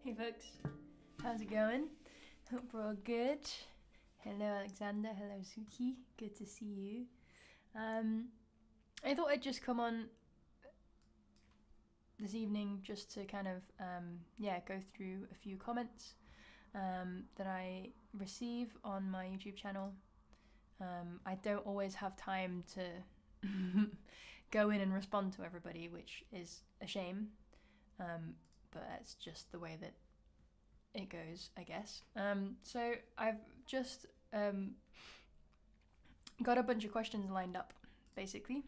Hey folks, how's it going? Hope we're all good. Hello Alexander, hello Suki, good to see you. I thought I'd just come on this evening just to kind of go through a few comments that I receive on my YouTube channel. I don't always have time to go in and respond to everybody, which is a shame, but that's just the way that it goes, I guess. So I've just got a bunch of questions lined up, basically,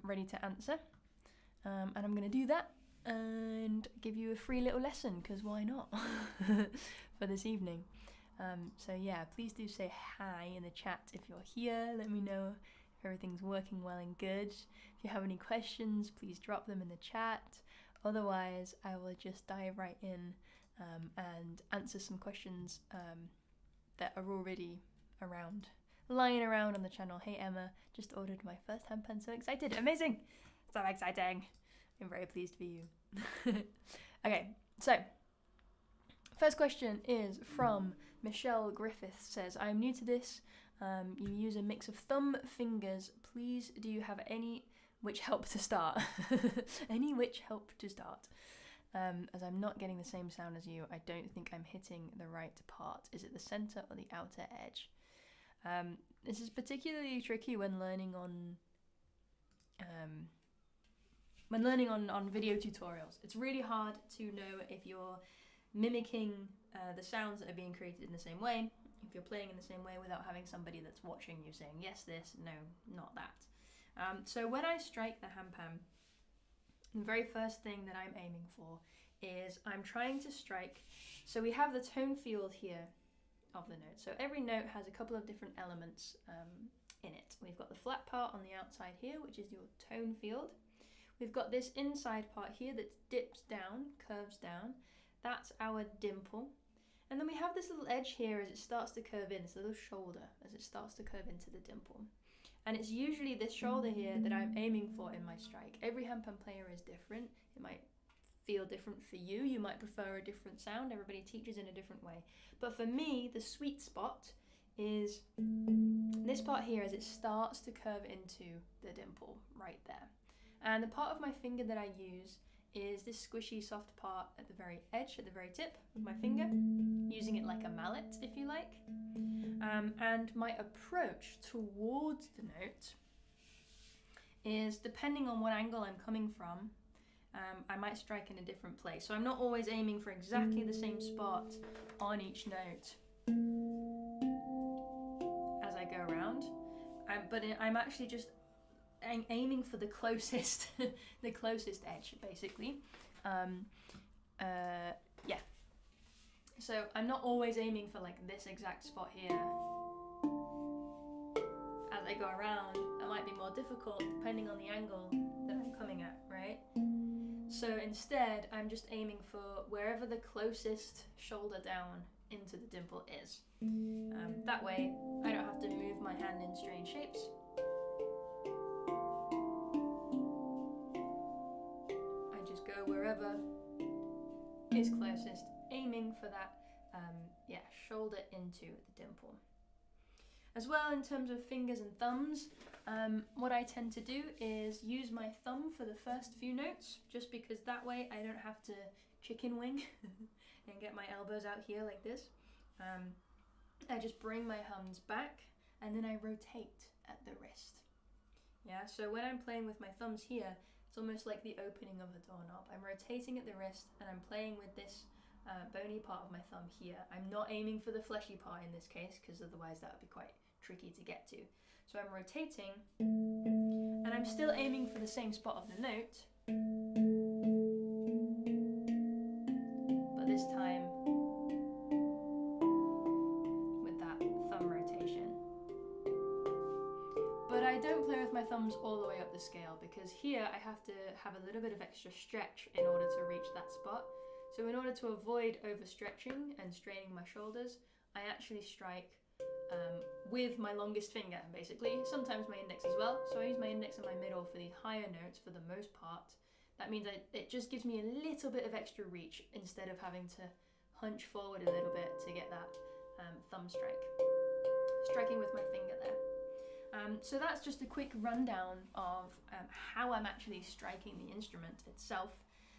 ready to answer. And I'm going to do that and give you a free little lesson, because why not, for this evening. So yeah, please do say hi in the chat if you're here. Let me know if everything's working well and good. If you have any questions, please drop them in the chat. Otherwise, I will just dive right in and answer some questions that are already lying around on the channel. Hey Emma, just ordered my first handpan, so excited. Amazing! So exciting. I'm very pleased for you. Okay, so first question is from Michelle Griffith. Says, I'm new to this. You use a mix of thumb fingers. Please, do you have any which help to start? Any which help to start? As I'm not getting the same sound as you, I don't think I'm hitting the right part. Is it the center or the outer edge? This is particularly tricky when learning on video tutorials. It's really hard to know if you're mimicking the sounds that are being created in the same way, if you're playing in the same way without having somebody that's watching you saying, yes, this, no, not that. So when I strike the handpan, the very first thing that I'm aiming for is I'm trying to strike, so we have the tone field here of the note. So every note has a couple of different elements in it. We've got the flat part on the outside here, which is your tone field. We've got this inside part here that dips down, curves down. That's our dimple. And then we have this little edge here as it starts to curve in, this little shoulder as it starts to curve into the dimple. And it's usually this shoulder here that I'm aiming for in my strike. Every handpan player is different. It might feel different for you. You might prefer a different sound. Everybody teaches in a different way. But for me, the sweet spot is this part here as it starts to curve into the dimple right there. And the part of my finger that I use is this squishy soft part at the very edge, at the very tip of my finger, using it like a mallet, if you like. And my approach towards the note is, depending on what angle I'm coming from, I might strike in a different place. So I'm not always aiming for exactly the same spot on each note as I go around, but I'm actually just aiming for the closest the closest edge, basically. Yeah, so I'm not always aiming for like this exact spot here. As I go around, it might be more difficult depending on the angle that I'm coming at, right? So instead, I'm just aiming for wherever the closest shoulder down into the dimple is. That way, I don't have to move my hand in strange shapes. Go wherever is closest, aiming for that shoulder into the dimple. As well, in terms of fingers and thumbs, what I tend to do is use my thumb for the first few notes, just because that way I don't have to chicken wing and get my elbows out here like this. I just bring my hands back and then I rotate at the wrist. Yeah, so when I'm playing with my thumbs here, it's almost like the opening of a doorknob. I'm rotating at the wrist and I'm playing with this bony part of my thumb here. I'm not aiming for the fleshy part in this case, because otherwise that would be quite tricky to get to. So I'm rotating and I'm still aiming for the same spot of the note, but this time with that thumb rotation. But I don't play with my thumbs all the way up the scale, because here I have to have a little bit of extra stretch in order to reach that spot. So in order to avoid overstretching and straining my shoulders, I actually strike with my longest finger, basically, sometimes my index as well. So I use my index and my middle for the higher notes for the most part. That means it just gives me a little bit of extra reach instead of having to hunch forward a little bit to get that thumb strike. Striking with my finger there. So that's just a quick rundown of how I'm actually striking the instrument itself.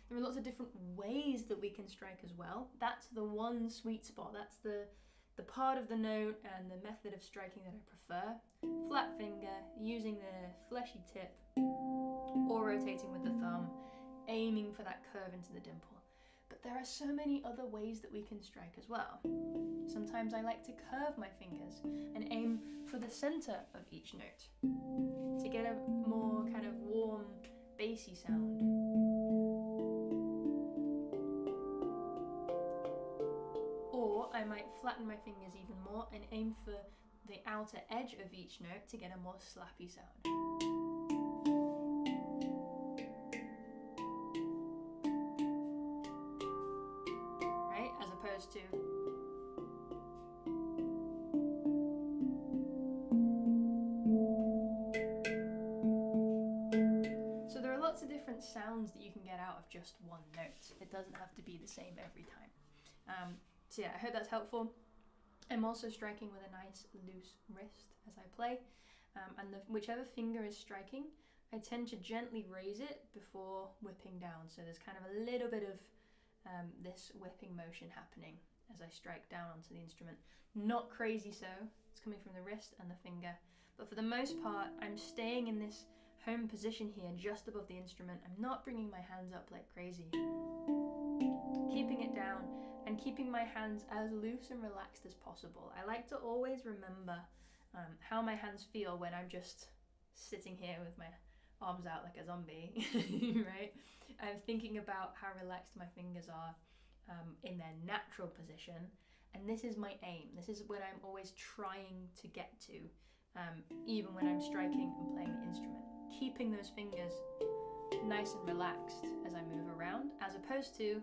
There are lots of different ways that we can strike as well. That's the one sweet spot. That's the part of the note and the method of striking that I prefer. Flat finger, using the fleshy tip, or rotating with the thumb, aiming for that curve into the dimple. But there are so many other ways that we can strike as well. Sometimes I like to curve my fingers and aim for the center of each note to get a more kind of warm, bassy sound. Or I might flatten my fingers even more and aim for the outer edge of each note to get a more slappy sound. Right? As opposed to lots of different sounds that you can get out of just one note. It doesn't have to be the same every time. So yeah, I hope that's helpful. I'm also striking with a nice loose wrist as I play, and whichever finger is striking, I tend to gently raise it before whipping down. So there's kind of a little bit of this whipping motion happening as I strike down onto the instrument. Not crazy so, it's coming from the wrist and the finger, but for the most part, I'm staying in this home position here just above the instrument. I'm not bringing my hands up like crazy. Keeping it down and keeping my hands as loose and relaxed as possible. I like to always remember how my hands feel when I'm just sitting here with my arms out like a zombie, right? I'm thinking about how relaxed my fingers are in their natural position, and this is my aim. This is what I'm always trying to get to, even when I'm striking and playing the instrument. Keeping those fingers nice and relaxed as I move around, as opposed to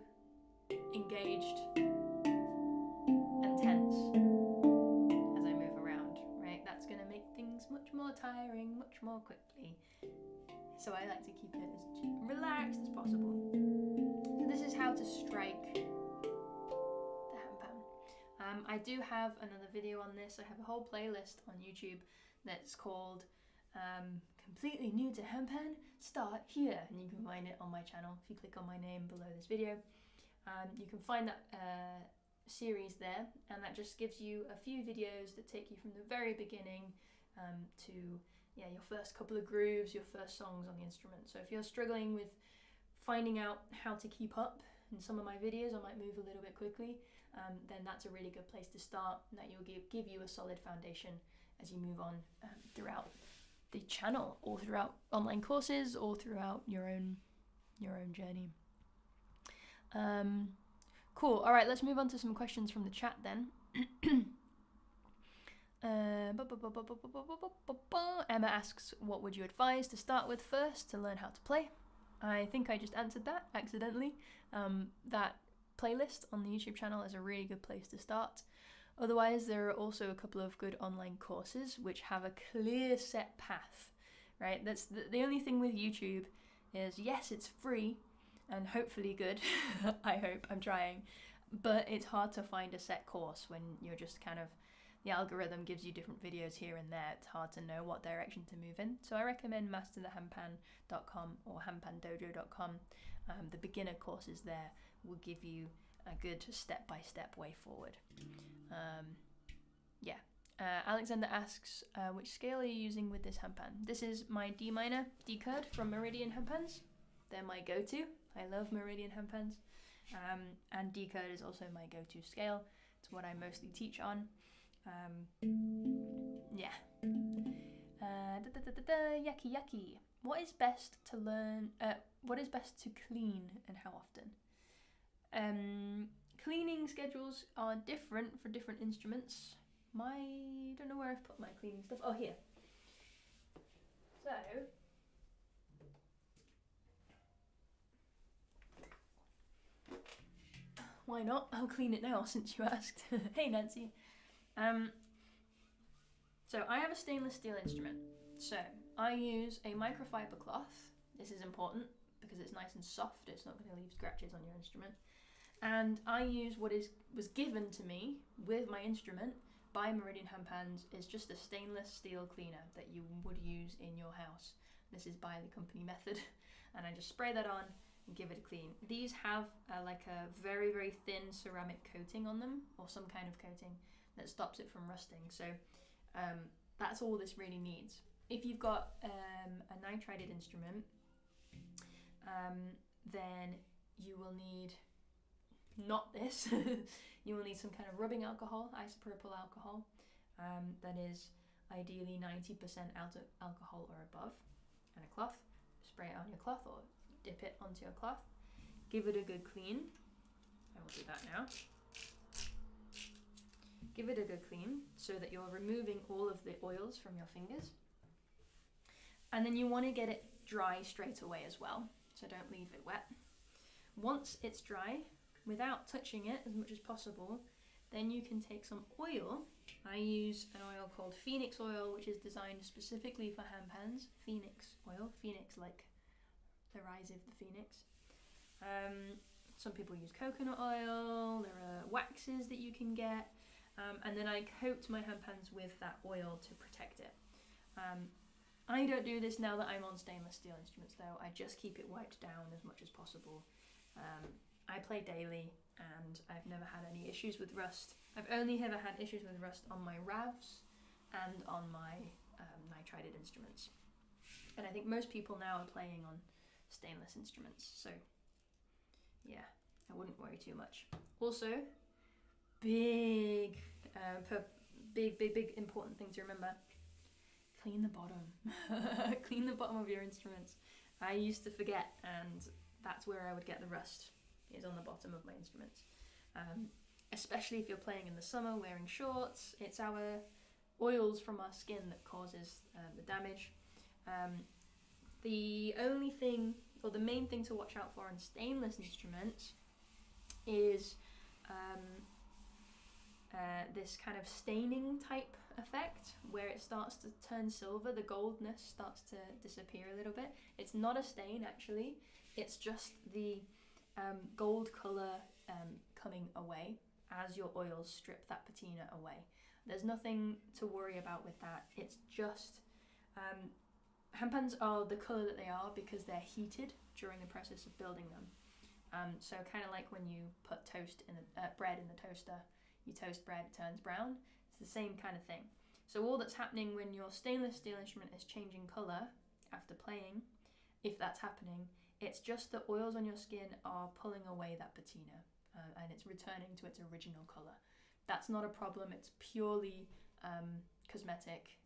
engaged and tense as I move around, right? That's going to make things much more tiring, much more quickly. So I like to keep it as relaxed as possible. So this is how to strike the handpan. I do have another video on this. I have a whole playlist on YouTube that's called Completely New to Handpan, Start Here, and you can find it on my channel if you click on my name below this video. You can find that series there, and that just gives you a few videos that take you from the very beginning to your first couple of grooves, your first songs on the instrument. So if you're struggling with finding out how to keep up in some of my videos, I might move a little bit quickly, then that's a really good place to start, and that will give you a solid foundation as you move on throughout the channel, or throughout online courses, or throughout your own journey. Cool. All right, let's move on to some questions from the chat then. Emma asks, what would you advise to start with first to learn how to play? I think I just answered that accidentally. That playlist on the YouTube channel is a really good place to start. Otherwise, there are also a couple of good online courses which have a clear set path, right? That's the only thing with YouTube is, yes, it's free and hopefully good. I hope, I'm trying. But it's hard to find a set course when you're just kind of, the algorithm gives you different videos here and there. It's hard to know what direction to move in. So I recommend masterthehandpan.com or handpandojo.com. The beginner courses there will give you a good step-by-step way forward. Alexander asks, which scale are you using with this handpan? This is my D minor D-curd from Meridian handpans. They're my go-to. I love Meridian handpans. And D-curd is also my go-to scale. It's what I mostly teach on. Yucky. What is best to learn? What is best to clean and how often? Cleaning schedules are different for different instruments. Don't know where I've put my cleaning stuff. Oh, here. So, why not? I'll clean it now since you asked. Hey, Nancy. So I have a stainless steel instrument. So I use a microfiber cloth. This is important because it's nice and soft. It's not going to leave scratches on your instrument. And I use what was given to me with my instrument by Meridian Handpans. Is just a stainless steel cleaner that you would use in your house. This is by the company Method, and I just spray that on and give it a clean. These have like a very, very thin ceramic coating on them, or some kind of coating that stops it from rusting. So that's all this really needs. If you've got a nitrided instrument, then you will need not this. You will need some kind of rubbing alcohol, isopropyl alcohol, that is ideally 90% alcohol or above, and a cloth. Spray it on your cloth or dip it onto your cloth. Give it a good clean. I will do that now. Give it a good clean so that you're removing all of the oils from your fingers. And then you want to get it dry straight away as well, so don't leave it wet. Once it's dry, without touching it as much as possible, then you can take some oil. I use an oil called Phoenix oil, which is designed specifically for handpans. Phoenix oil, Phoenix like the rise of the phoenix. Some people use coconut oil. There are waxes that you can get, and then I coat my handpans with that oil to protect it. I don't do this now that I'm on stainless steel instruments though. I just keep it wiped down as much as possible. I play daily and I've never had any issues with rust. I've only ever had issues with rust on my RAVs and on my nitrided instruments. And I think most people now are playing on stainless instruments, so yeah, I wouldn't worry too much. Also, big important thing to remember: clean the bottom. Clean the bottom of your instruments. I used to forget, and that's where I would get the rust, is on the bottom of my instruments. Especially if you're playing in the summer wearing shorts. It's our oils from our skin that causes the damage. The only thing, or the main thing to watch out for in stainless instruments is this kind of staining type effect where it starts to turn silver. The goldness starts to disappear a little bit. It's not a stain actually, it's just the gold colour coming away as your oils strip that patina away. There's nothing to worry about with that. It's just handpans are the colour that they are because they're heated during the process of building them. So kind of like when you put bread in the toaster, you toast bread, it turns brown. It's the same kind of thing. So all that's happening when your stainless steel instrument is changing colour after playing, if that's happening, it's just the oils on your skin are pulling away that patina, and it's returning to its original colour. That's not a problem. It's purely cosmetic.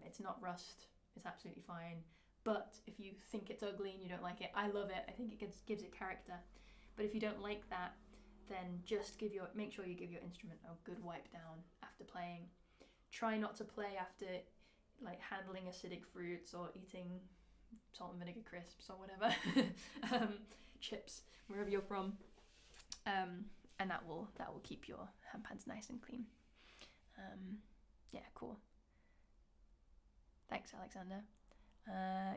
It's not rust. It's absolutely fine. But if you think it's ugly and you don't like it, I love it. I think it gives it character. But if you don't like that, then just make sure you give your instrument a good wipe down after playing. Try not to play after like handling acidic fruits or eating salt and vinegar crisps or whatever, chips, wherever you're from, and that will keep your handpans nice and clean. Yeah, cool. Thanks, Alexander.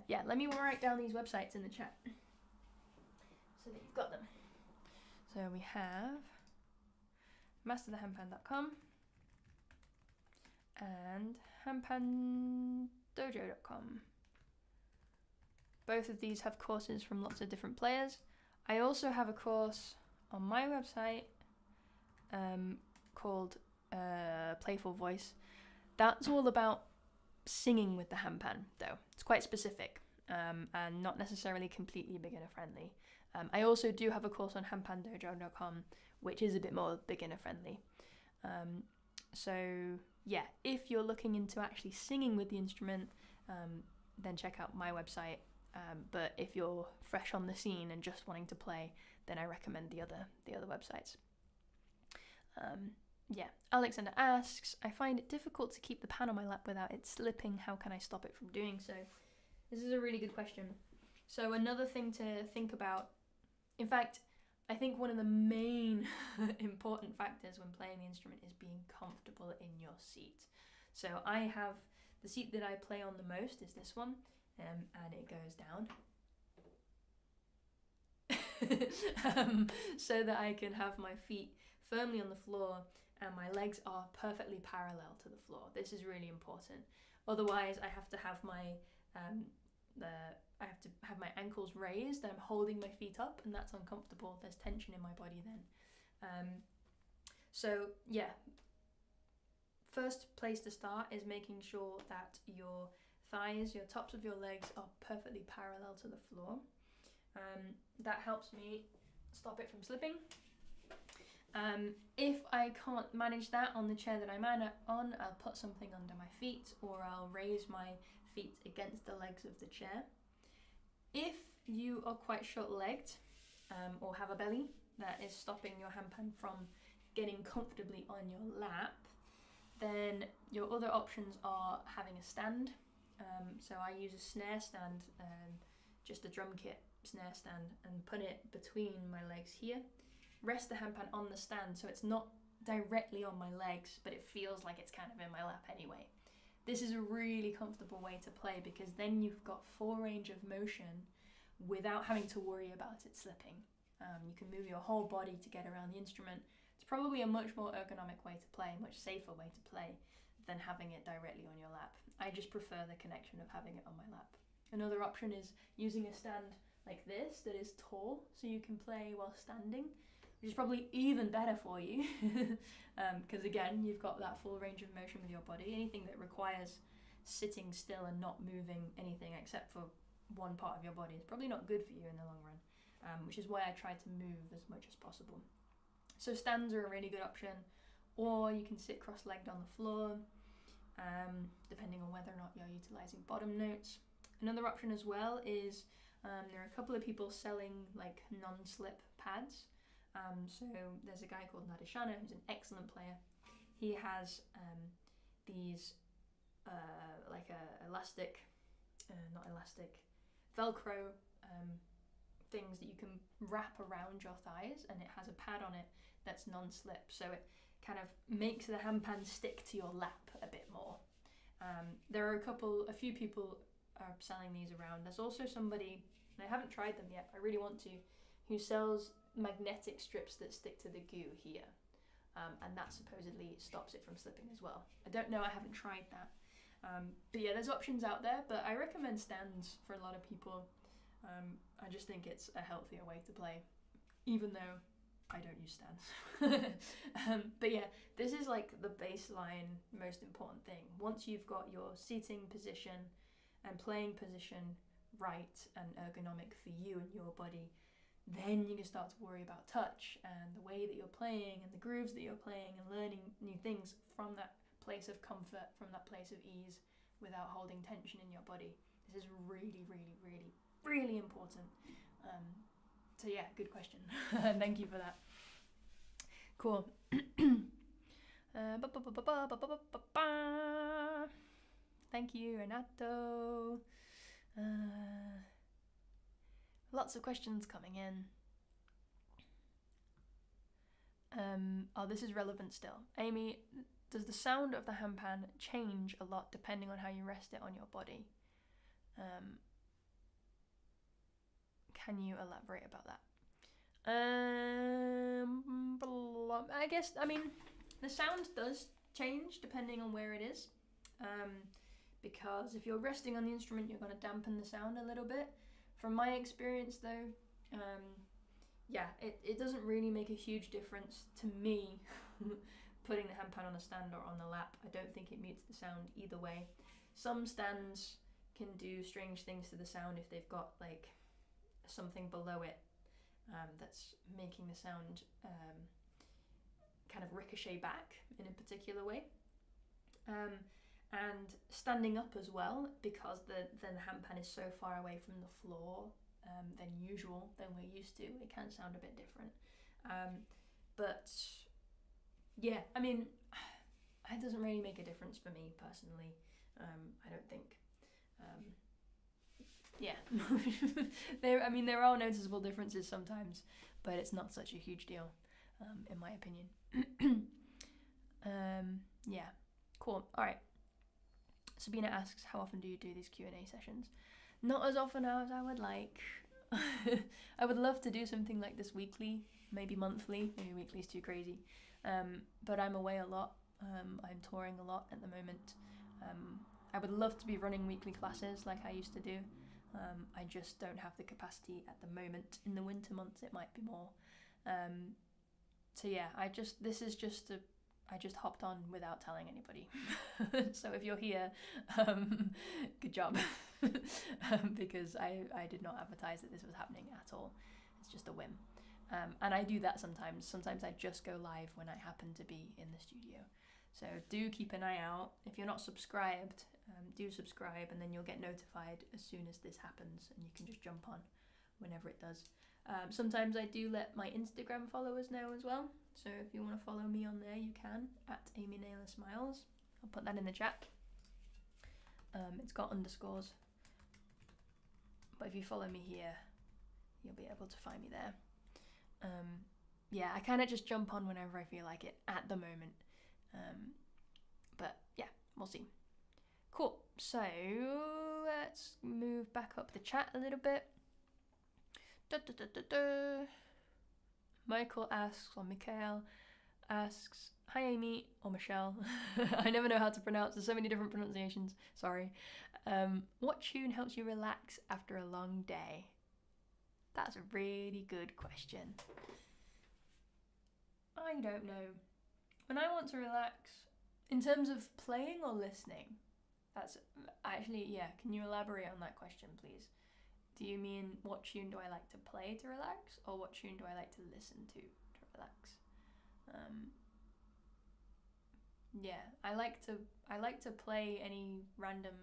Yeah, let me write down these websites in the chat so that you've got them. So we have masterthehandpan.com and handpandojo.com. Both of these have courses from lots of different players. I also have a course on my website called Playful Voice. That's all about singing with the handpan, though. It's quite specific and not necessarily completely beginner friendly. I also do have a course on handpandojo.com, which is a bit more beginner friendly. So yeah, if you're looking into actually singing with the instrument, then check out my website. But if you're fresh on the scene and just wanting to play, then I recommend the other websites. Yeah, Alexander asks, I find it difficult to keep the pan on my lap without it slipping. How can I stop it from doing so? This is a really good question. So another thing to think about, in fact, I think one of the main important factors when playing the instrument is being comfortable in your seat. So I have the seat that I play on the most is this one, and it goes down. so that I can have my feet firmly on the floor and my legs are perfectly parallel to the floor. This is really important. Otherwise, I have to have my ankles raised. I'm holding my feet up, and that's uncomfortable. There's tension in my body then. So yeah, first place to start is making sure that your thighs, your tops of your legs are perfectly parallel to the floor. That helps me stop it from slipping. If I can't manage that on the chair that I'm on, I'll put something under my feet, or I'll raise my feet against the legs of the chair. If you are quite short-legged, or have a belly that is stopping your handpan from getting comfortably on your lap, then your other options are having a stand. So I use a snare stand, just a drum kit snare stand, and put it between my legs here. Rest the handpan on the stand so it's not directly on my legs, but it feels like it's kind of in my lap anyway. This is a really comfortable way to play because then you've got full range of motion without having to worry about it slipping. You can move your whole body to get around the instrument. It's probably a much more ergonomic way to play, a much safer way to play than having it directly on your lap. I just prefer the connection of having it on my lap. Another option is using a stand like this that is tall so you can play while standing, which is probably even better for you because again, you've got that full range of motion with your body. Anything that requires sitting still and not moving anything except for one part of your body is probably not good for you in the long run, which is why I try to move as much as possible. So stands are a really good option, or you can sit cross-legged on the floor, depending on whether or not you're utilizing bottom notes. Another option as well is there are a couple of people selling like non-slip pads. So there's a guy called Nadeshana who's an excellent player. He has these Velcro things that you can wrap around your thighs, and it has a pad on it that's non-slip, so it kind of makes the handpan stick to your lap a bit more. There are a few people are selling these around. There's also somebody, and I haven't tried them yet, I really want to, who sells magnetic strips that stick to the goo here, and that supposedly stops it from slipping as well. I don't know, I haven't tried that. But yeah, there's options out there, but I recommend stands for a lot of people. I just think it's a healthier way to play, even though I don't use stands. But yeah, this is like the baseline, most important thing. Once you've got your seating position and playing position right and ergonomic for you and your body, then you can start to worry about touch and the way that you're playing and the grooves that you're playing and learning new things from that place of comfort, from that place of ease, without holding tension in your body. This is really, really, really, really important. So yeah, good question. Thank you for that. Cool. Thank you, Renato. Lots of questions coming in. Oh, this is relevant still. Amy, does the sound of the handpan change a lot depending on how you rest it on your body? Can you elaborate about that? I mean, the sound does change depending on where it is. Because if you're resting on the instrument, you're going to dampen the sound a little bit. From my experience though, it doesn't really make a huge difference to me putting the handpan on a stand or on the lap. I don't think it mutes the sound either way. Some stands can do strange things to the sound if they've got like something below it that's making the sound kind of ricochet back in a particular way. And standing up as well, because the handpan is so far away from the floor than usual, than we're used to, it can sound a bit different. But yeah, I mean, it doesn't really make a difference for me personally. I don't think. There are noticeable differences sometimes, but it's not such a huge deal, in my opinion. Yeah, cool. All right. Sabina asks, how often do you do these Q&A sessions? Not as often as I would like. I would love to do something like this weekly, maybe monthly. Maybe weekly is too crazy. But I'm away a lot. I'm touring a lot at the moment. I would love to be running weekly classes like I used to do. I just don't have the capacity at the moment. In the winter months it might be more. So yeah, I just hopped on without telling anybody. So if you're here, good job. Because I did not advertise that this was happening at all. It's just a whim. And I do that sometimes. Sometimes I just go live when I happen to be in the studio. So do keep an eye out. If you're not subscribed, do subscribe, and then you'll get notified as soon as this happens, and you can just jump on whenever it does. Sometimes I do let my Instagram followers know as well. So if you want to follow me on there, you can, at Amy Naylor Smiles. I'll put that in the chat. It's got underscores. But if you follow me here, you'll be able to find me there. Yeah, I kind of just jump on whenever I feel like it at the moment. But yeah, we'll see. Cool. So let's move back up the chat a little bit. Michael asks, or Mikhail asks, hi Amy, or Michelle. I never know how to pronounce. There's so many different pronunciations. Sorry. What tune helps you relax after a long day? That's a really good question. I don't know. When I want to relax, in terms of playing or listening, that's actually, yeah, can you elaborate on that question, please? Do you mean what tune do I like to play to relax, or what tune do I like to listen to relax? Yeah, I like to play any random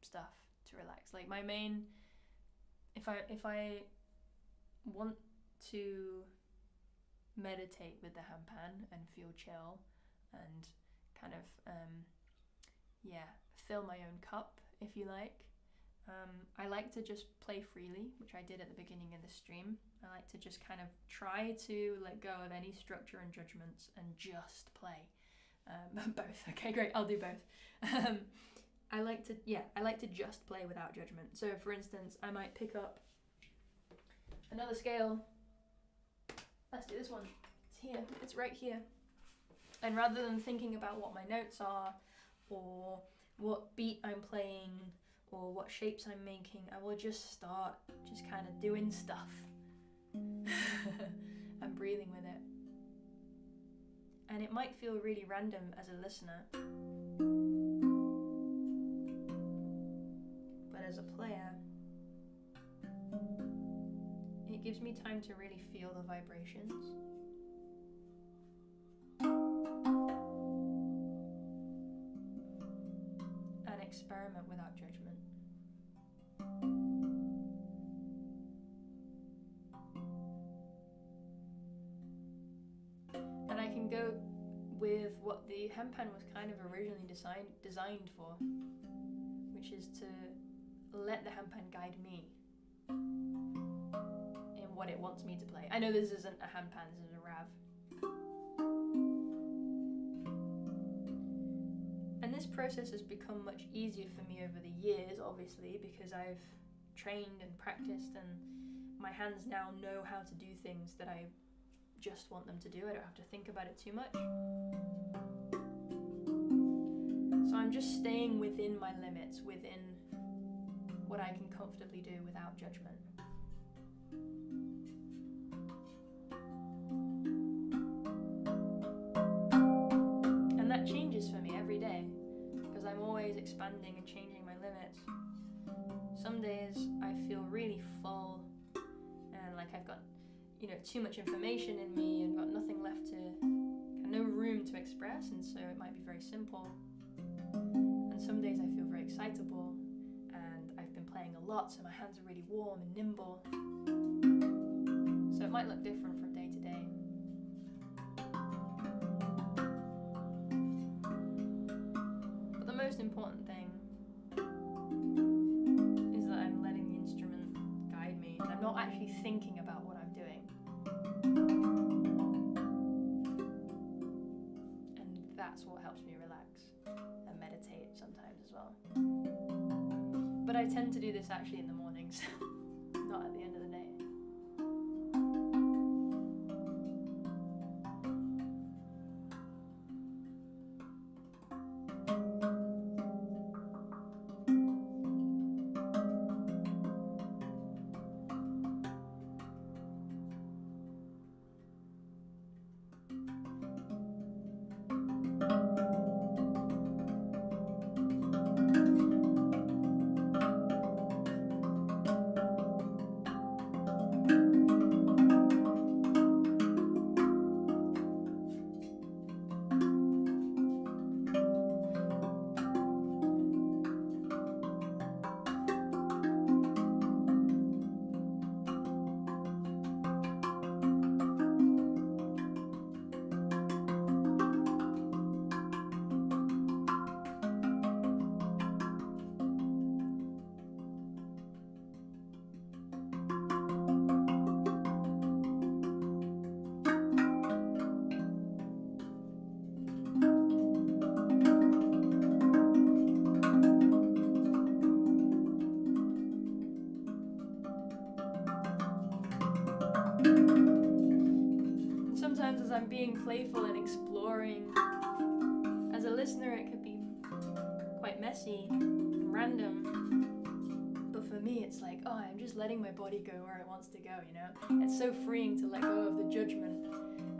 stuff to relax. Like my main, if I want to meditate with the handpan and feel chill and kind of fill my own cup, if you like, I like to just play freely, which I did at the beginning of the stream. I like to just kind of try to let go of any structure and judgments and just play. Both. Okay, great, I'll do both. I like to just play without judgment. So for instance, I might pick up another scale. Let's do this one. It's here. It's right here. And rather than thinking about what my notes are, or what beat I'm playing, or what shapes I'm making, I will just start just kind of doing stuff and breathing with it. And it might feel really random as a listener, but as a player, it gives me time to really feel the vibrations. And experiment without judgment. And I can go with what the handpan was kind of originally designed for, which is to let the handpan guide me in what it wants me to play. I know this isn't a handpan, this is a rav. And this process has become much easier for me over the years, obviously, because I've trained and practiced, and my hands now know how to do things that I just want them to do. I don't have to think about it too much. So I'm just staying within my limits, within what I can comfortably do without judgment. And that changes for me every day, because I'm always expanding and changing my limits. Some days I feel really full and like I've got, too much information in me and got nothing left to, no room to express, and so it might be very simple. And some days I feel very excitable and I've been playing a lot, so my hands are really warm and nimble. So it might look different from day to day. But the most important thing is that I'm letting the instrument guide me, and I'm not actually thinking about what I'm doing. And that's what helps me relax and meditate sometimes as well. But I tend to do this actually in the mornings, not at the end of the day. being playful and exploring. As a listener, it could be quite messy and random. But for me, it's like, oh, I'm just letting my body go where it wants to go, you know? It's so freeing to let go of the judgment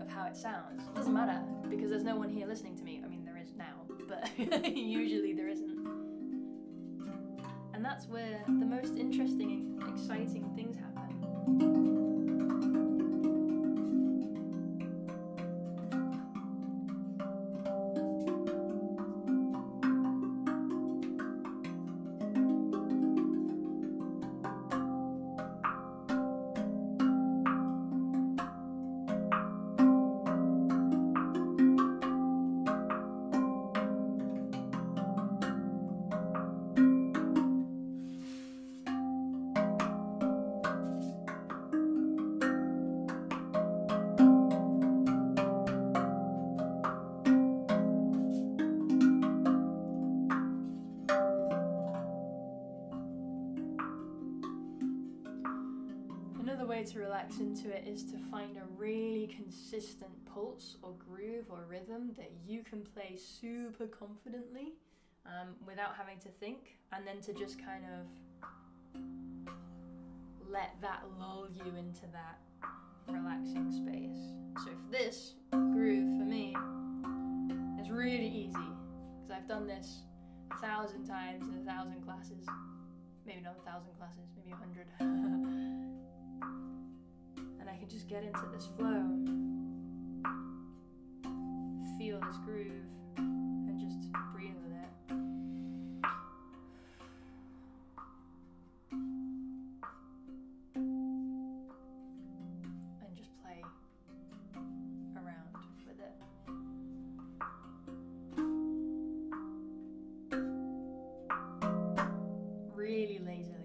of how it sounds. It doesn't matter, because there's no one here listening to me. I mean, there is now, but usually there isn't. And that's where the most interesting and exciting things happen. Another way to relax into it is to find a really consistent pulse or groove or rhythm that you can play super confidently without having to think, and then to just kind of let that lull you into that relaxing space. So for this groove, for me, it's really easy, because I've done this 1,000 times in 1,000 classes. Maybe not 1,000 classes, maybe 100. And I can just get into this flow, feel this groove, and just breathe with it. And just play around with it. Really lazily.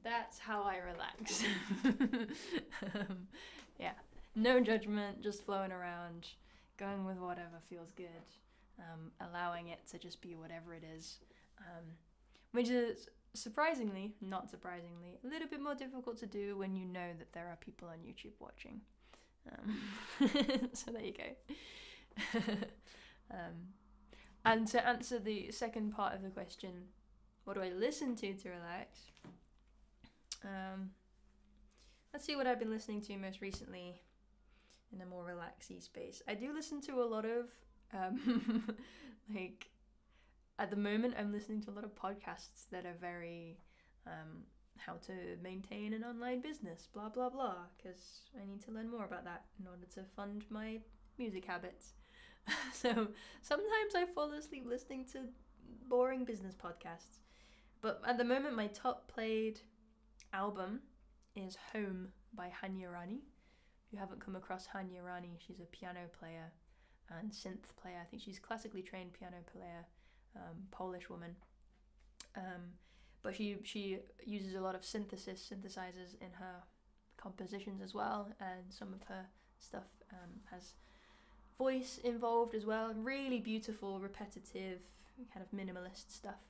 That's how I relax. Yeah, no judgment, just flowing around, going with whatever feels good, allowing it to just be whatever it is, which is surprisingly, not surprisingly, a little bit more difficult to do when you know that there are people on YouTube watching. So there you go. And to answer the second part of the question, what do I listen to relax? Let's see what I've been listening to most recently in a more relaxy space. I do listen to a lot of, like, at the moment I'm listening to a lot of podcasts that are very, how to maintain an online business, blah, blah, blah, because I need to learn more about that in order to fund my music habits. So sometimes I fall asleep listening to boring business podcasts. But at the moment, my top played album is Home by Hanya Rani. If you haven't come across Hanya Rani, she's a piano player and synth player. I think she's classically trained piano player, Polish woman. But she uses a lot of synthesizers in her compositions as well, and some of her stuff has voice involved as well. Really beautiful, repetitive, kind of minimalist stuff.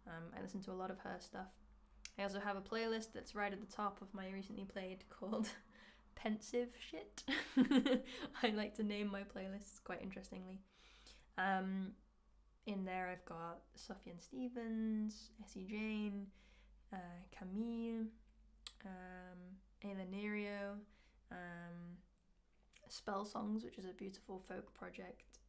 I listen to a lot of her stuff. I also have a playlist that's right at the top of my recently played called Pensive Shit. I like to name my playlists quite interestingly. In there I've got Sufjan Stevens, Essie Jane, Camille, Ayla Nerio, Spell Songs, which is a beautiful folk project,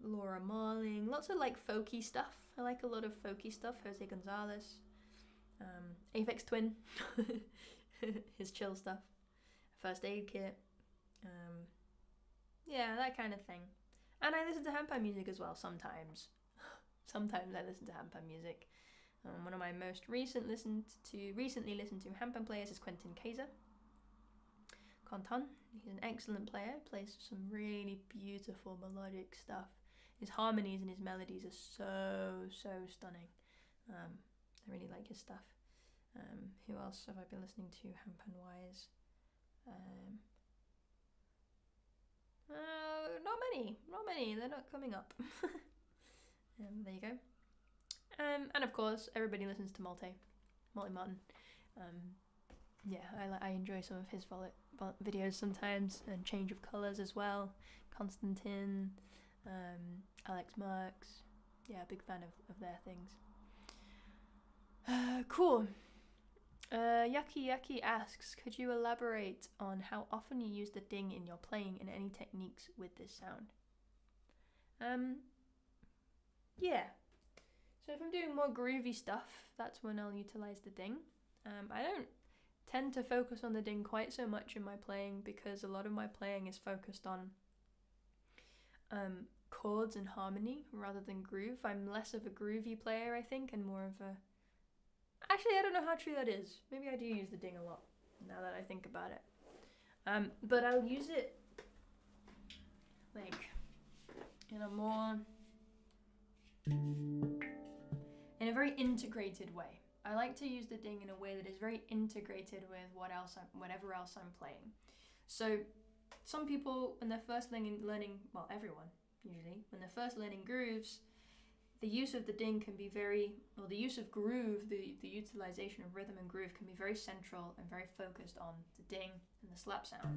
Laura Marling, lots of like folky stuff. I like a lot of folky stuff. Jose Gonzalez, Aphex Twin, his chill stuff, First Aid Kit, yeah, that kind of thing. And I listen to Handpan music as well sometimes. Sometimes I listen to Handpan music. One of my most recently listened to Handpan players is Quentin Kaiser. Quentin, he's an excellent player, plays some really beautiful melodic stuff. His harmonies and his melodies are so stunning. I really like his stuff. Who else have I been listening to Handpan wise? Not many, they're not coming up. There you go. And of course, everybody listens to Multi Martin. Yeah, I enjoy some of his videos sometimes, and Change of Colours as well. Constantine, Alex Marks. Yeah, big fan of their things. Cool. Yucky asks, could you elaborate on how often you use the ding in your playing and any techniques with this sound? Yeah. So if I'm doing more groovy stuff, that's when I'll utilize the ding. I don't tend to focus on the ding quite so much in my playing, because a lot of my playing is focused on chords and harmony rather than groove. I'm less of a groovy player, I think, and more of a... Actually, I don't know how true that is. Maybe I do use the ding a lot, now that I think about it. But I'll use it, like, in a very integrated way. I like to use the ding in a way that is very integrated with whatever else I'm playing. So some people, when they're first learning, well, everyone usually, when they're first learning grooves, the use of the ding can be the use of groove, the utilization of rhythm and groove can be very central and very focused on the ding and the slap sound.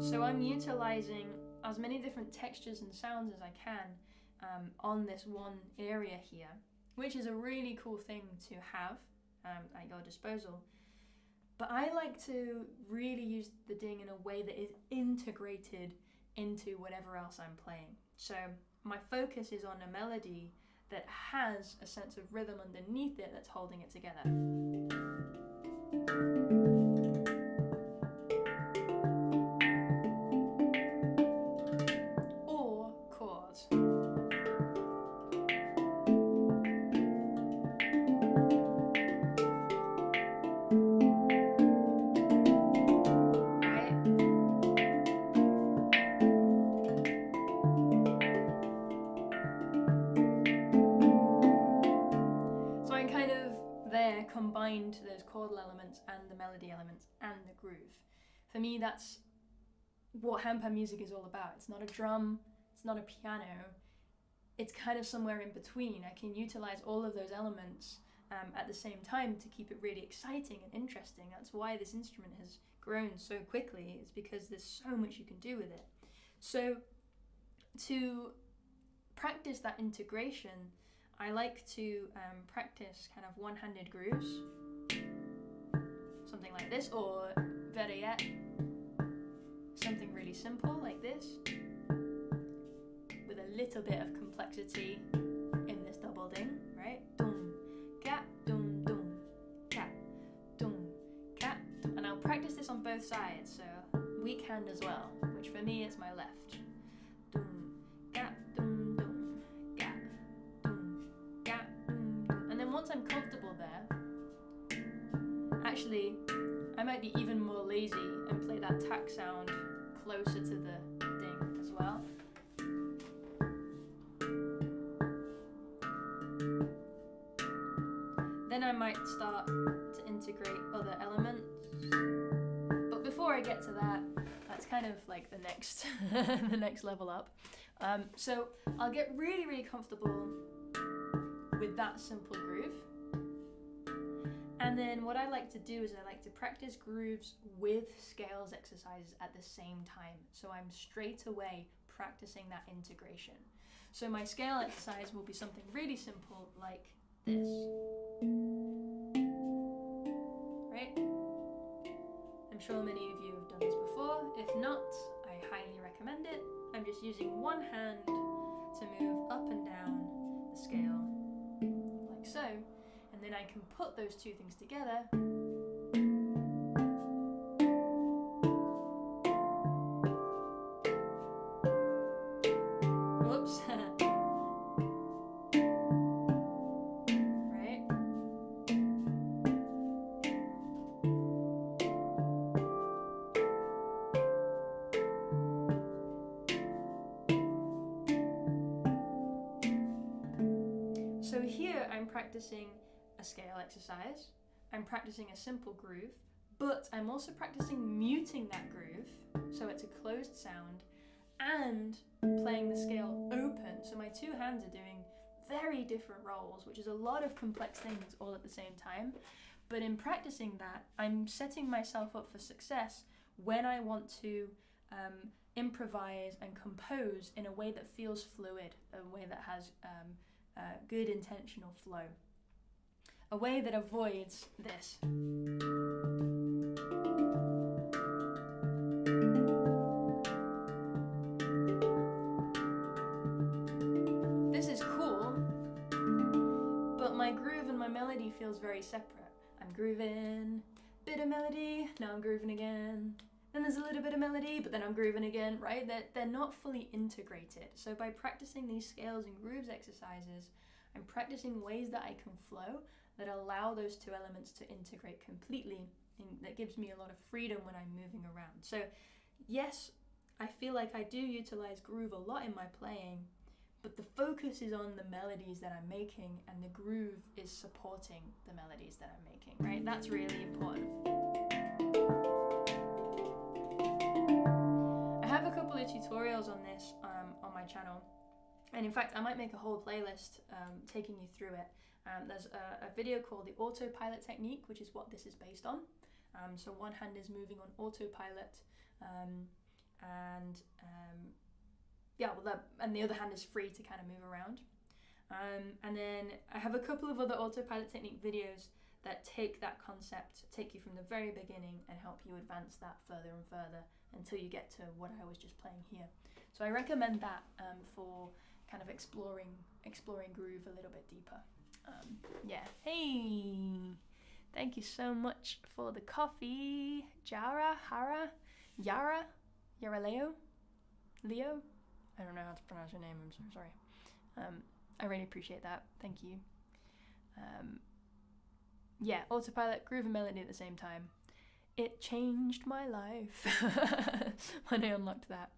So I'm utilizing as many different textures and sounds as I can on this one area here, which is a really cool thing to have at your disposal. But I like to really use the ding in a way that is integrated into whatever else I'm playing. So my focus is on a melody that has a sense of rhythm underneath it that's holding it together. Or chords. there combined those chordal elements and the melody elements and the groove. For me, that's what handpan music is all about. It's not a drum, it's not a piano, it's kind of somewhere in between. I can utilize all of those elements at the same time to keep it really exciting and interesting. That's why this instrument has grown so quickly, is because there's so much you can do with it. So to practice that integration, I like to practice kind of one-handed grooves, something like this, or better yet, something really simple like this, with a little bit of complexity in this double ding, right? Dum, ka, dum, dum, ka, dum, ka, dum. And I'll practice this on both sides, so weak hand as well, which for me is my left. Dum, ka, dum, dum, ka, dum, ka, dum, dum. And then once I'm comfortable there, actually, I might be even more lazy and play that tack sound closer to the ding as well. Then I might start to integrate other elements. But before I get to that, that's kind of like the next the next level up. So I'll get really, really comfortable with that simple groove. And then what I like to do is I like to practice grooves with scales exercises at the same time. So I'm straight away practicing that integration. So my scale exercise will be something really simple like this. Right? I'm sure many of you have done this before. If not, I highly recommend it. I'm just using one hand to move up and down the scale like so. And then I can put those two things together. Whoops. Right? So here I'm practicing a scale exercise, I'm practicing a simple groove, but I'm also practicing muting that groove, so it's a closed sound, and playing the scale open. So my two hands are doing very different roles, which is a lot of complex things all at the same time. But in practicing that, I'm setting myself up for success when I want to improvise and compose in a way that feels fluid, a way that has good intentional flow. A way that avoids this. This is cool, but my groove and my melody feels very separate. I'm grooving, bit of melody, now I'm grooving again. Then there's a little bit of melody, but then I'm grooving again, right? They're not fully integrated. So by practicing these scales and grooves exercises, I'm practicing ways that I can flow that allow those two elements to integrate completely, and that gives me a lot of freedom when I'm moving around. So yes, I feel like I do utilize groove a lot in my playing, but the focus is on the melodies that I'm making, and the groove is supporting the melodies that I'm making, right? That's really important. I have a couple of tutorials on this on my channel, and in fact I might make a whole playlist taking you through it. There's a video called the autopilot technique, which is what this is based on. So one hand is moving on autopilot, and the other hand is free to kind of move around. And then I have a couple of other autopilot technique videos that take that concept, take you from the very beginning and help you advance that further and further until you get to what I was just playing here. So I recommend that for kind of exploring groove a little bit deeper. Yeah. Hey, thank you so much for the coffee, Yara, Leo. I don't know how to pronounce your name. I'm so sorry. I really appreciate that. Thank you. Yeah, autopilot, groove and melody at the same time. It changed my life when I unlocked that.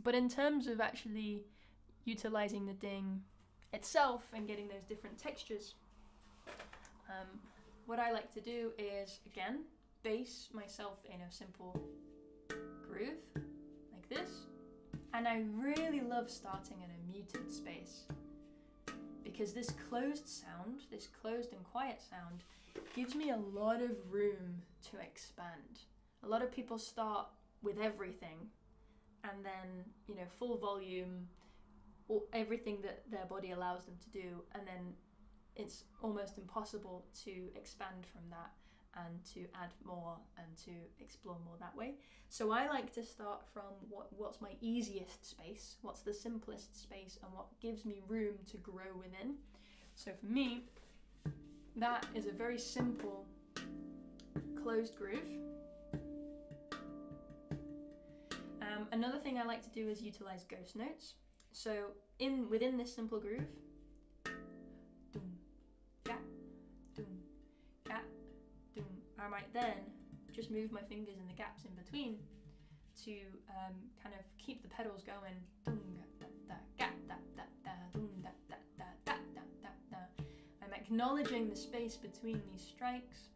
But in terms of actually utilizing the ding itself and getting those different textures, What I like to do is, again, base myself in a simple groove, like this. And I really love starting in a muted space, because this closed sound, this closed and quiet sound, gives me a lot of room to expand. A lot of people start with everything, and then, you know, full volume, or everything that their body allows them to do, and then it's almost impossible to expand from that and to add more and to explore more that way. So I like to start from what's my easiest space, what's the simplest space, and what gives me room to grow within. So for me, that is a very simple closed groove. Another thing I like to do is utilize ghost notes. So within this simple groove, doom, ga, doom, ga, doom, I might then just move my fingers in the gaps in between to kind of keep the pedals going. Doom, da, da, ga, da, da, da, doom, da, da, da, da, da, da, da. I'm acknowledging the space between these strikes,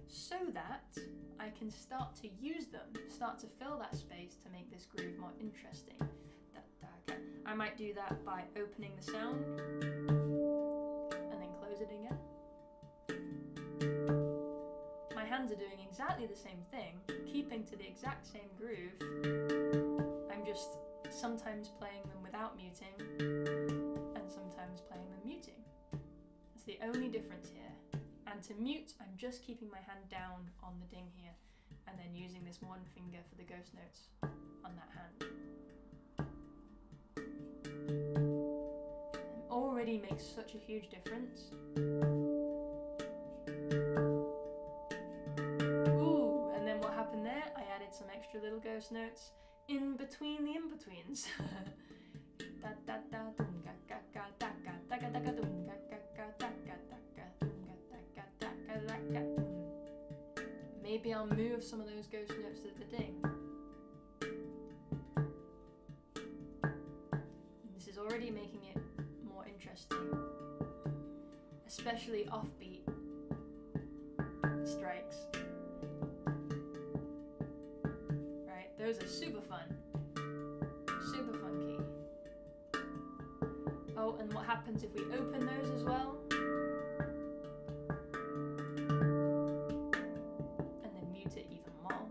so that I can start to use them, start to fill that space to make this groove more interesting. Da, da, ga. I might do that by opening the sound and then close it again. My hands are doing exactly the same thing, keeping to the exact same groove. I'm just sometimes playing them without muting and sometimes playing them muting. That's the only difference here. And to mute, I'm just keeping my hand down on the ding here and then using this one finger for the ghost notes on that hand. It already makes such a huge difference. Ooh, and then what happened there? I added some extra little ghost notes in between the in-betweens. Da da da dum ga ga ga da ga da ga da ga dum ga ga ga da ga da ga dum ga da ga da ga da ga dum. Maybe I'll move some of those ghost notes to the ding. This is already making it more interesting, especially offbeat strikes. Right, those are super fun. Super funky. Oh, and what happens if we open those as well? And then mute it even more.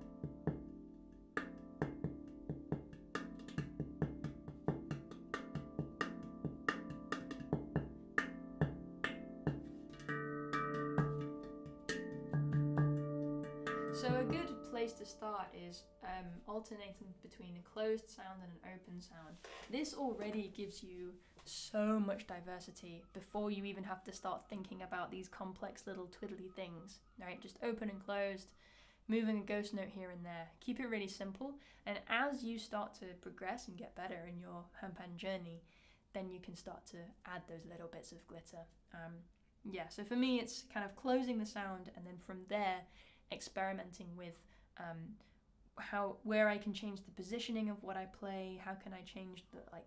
So a good place to start is alternating between a closed sound and an open sound. This already gives you so much diversity before you even have to start thinking about these complex little twiddly things, right? Just open and closed, moving a ghost note here and there. Keep it really simple, and as you start to progress and get better in your handpan journey, then you can start to add those little bits of glitter. Yeah, so for me it's kind of closing the sound and then from there experimenting with where I can change the positioning of what I play, how can I change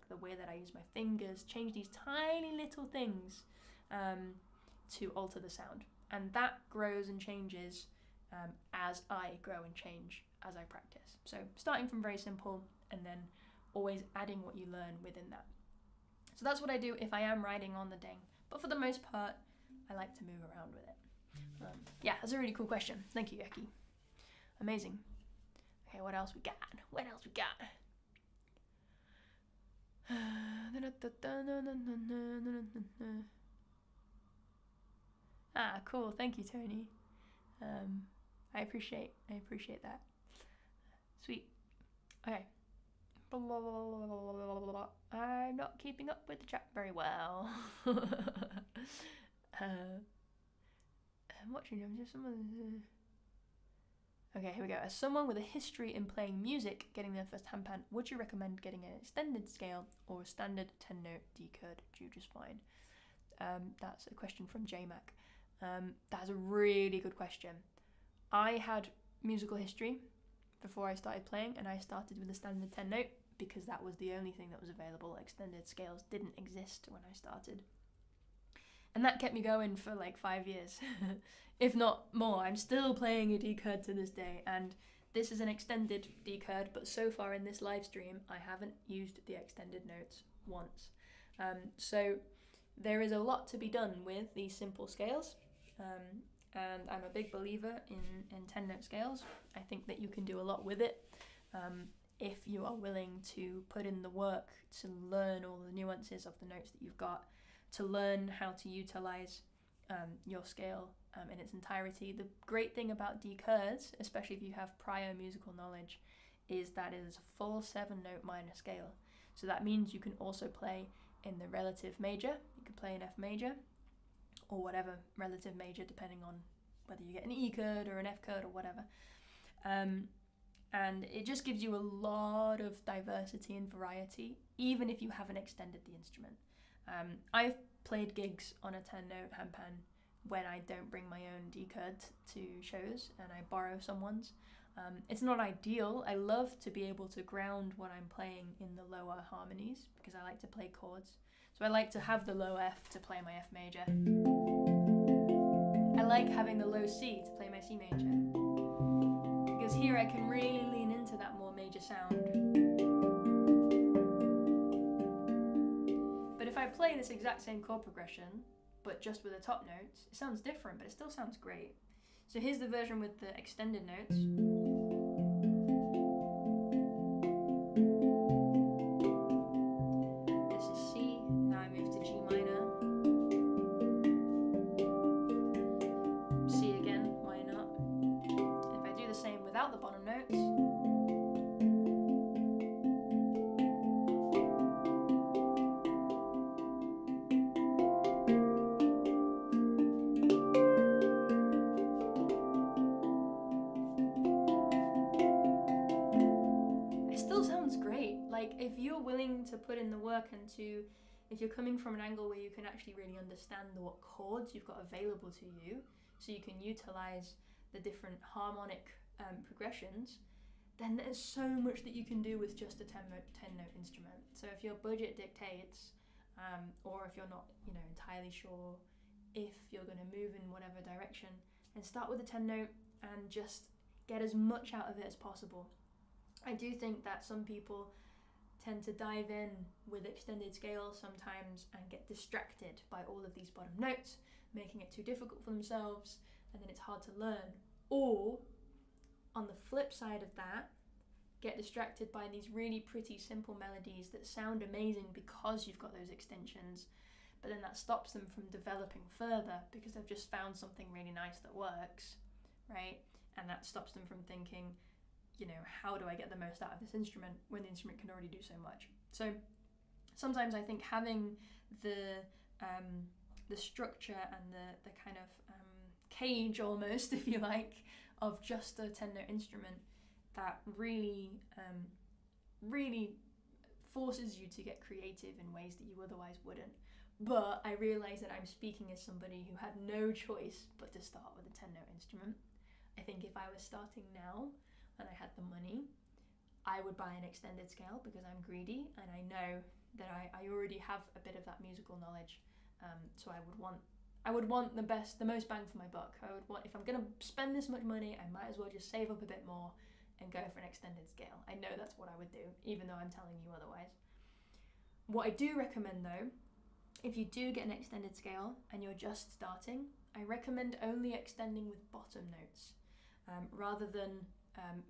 the way that I use my fingers, change these tiny little things to alter the sound. And that grows and changes as I grow and change as I practice. So starting from very simple and then always adding what you learn within that. So that's what I do if I am riding on the ding. But for the most part, I like to move around with it. Yeah, that's a really cool question. Thank you, Eki. Amazing. Okay, what else we got? What else we got? Ah, cool. Thank you, Tony. I appreciate that. Sweet. Okay. I'm not keeping up with the chat very well. I'm watching just some of the... Okay, here we go. As someone with a history in playing music, getting their first handpan, would you recommend getting an extended scale or a standard 10-note D could do just fine? That's a question from JMac. That's a really good question. I had musical history before I started playing, and I started with a standard 10-note because that was the only thing that was available. Extended scales didn't exist when I started. And that kept me going for like 5 years, if not more. I'm still playing a D chord to this day, and this is an extended D chord, but so far in this live stream, I haven't used the extended notes once. So there is a lot to be done with these simple scales, and I'm a big believer in 10-note scales. I think that you can do a lot with it if you are willing to put in the work to learn all the nuances of the notes that you've got, to learn how to utilize your scale in its entirety. The great thing about D chords, especially if you have prior musical knowledge, is that it is a full 7-note minor scale. So that means you can also play in the relative major. You can play in F major or whatever relative major, depending on whether you get an E chord or an F chord or whatever. And it just gives you a lot of diversity and variety, even if you haven't extended the instrument. I've played gigs on a 10-note handpan when I don't bring my own D chord to shows and I borrow someone's. It's not ideal. I love to be able to ground what I'm playing in the lower harmonies because I like to play chords. So I like to have the low F to play my F major. I like having the low C to play my C major, because here I can really lean into that more major sound. But if I play this exact same chord progression, but just with the top notes, it sounds different, but it still sounds great. So here's the version with the extended notes. This is C, now I move to G minor. C again, why not? If I do the same without the bottom notes, if you're willing to put in the work and if you're coming from an angle where you can actually really understand what chords you've got available to you, so you can utilize the different harmonic progressions, then there's so much that you can do with just a 10-note instrument. So if your budget dictates, or if you're not, entirely sure if you're going to move in whatever direction, then start with a 10-note and just get as much out of it as possible. I do think that some people tend to dive in with extended scales sometimes and get distracted by all of these bottom notes, making it too difficult for themselves, and then it's hard to learn. Or, on the flip side of that, get distracted by these really pretty simple melodies that sound amazing because you've got those extensions, but then that stops them from developing further because they've just found something really nice that works, right? And that stops them from thinking, how do I get the most out of this instrument when the instrument can already do so much? So sometimes I think having the structure and the kind of cage almost, if you like, of just a 10-note instrument that really forces you to get creative in ways that you otherwise wouldn't. But I realise that I'm speaking as somebody who had no choice but to start with a 10-note instrument. I think if I was starting now and I had the money, I would buy an extended scale because I'm greedy and I know that I already have a bit of that musical knowledge. So I would want the most bang for my buck. I would want, if I'm going to spend this much money, I might as well just save up a bit more and go for an extended scale. I know that's what I would do, even though I'm telling you otherwise. What I do recommend though, if you do get an extended scale and you're just starting, I recommend only extending with bottom notes rather than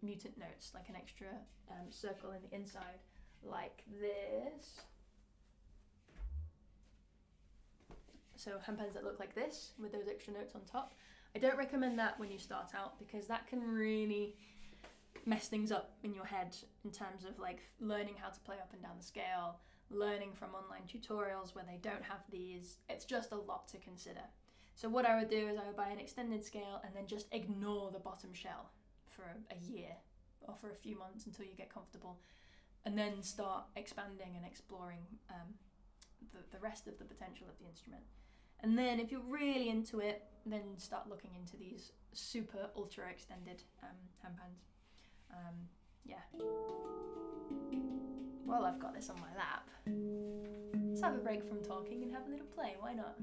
mutant notes, like an extra circle in the inside, like this. So handpans that look like this with those extra notes on top. I don't recommend that when you start out because that can really mess things up in your head in terms of like learning how to play up and down the scale, learning from online tutorials where they don't have these. It's just a lot to consider. So what I would do is I would buy an extended scale and then just ignore the bottom shell for a year or for a few months until you get comfortable, and then start expanding and exploring the rest of the potential of the instrument. And then if you're really into it, then start looking into these super ultra extended handpans. Yeah. Well, I've got this on my lap. Let's have a break from talking and have a little play, why not?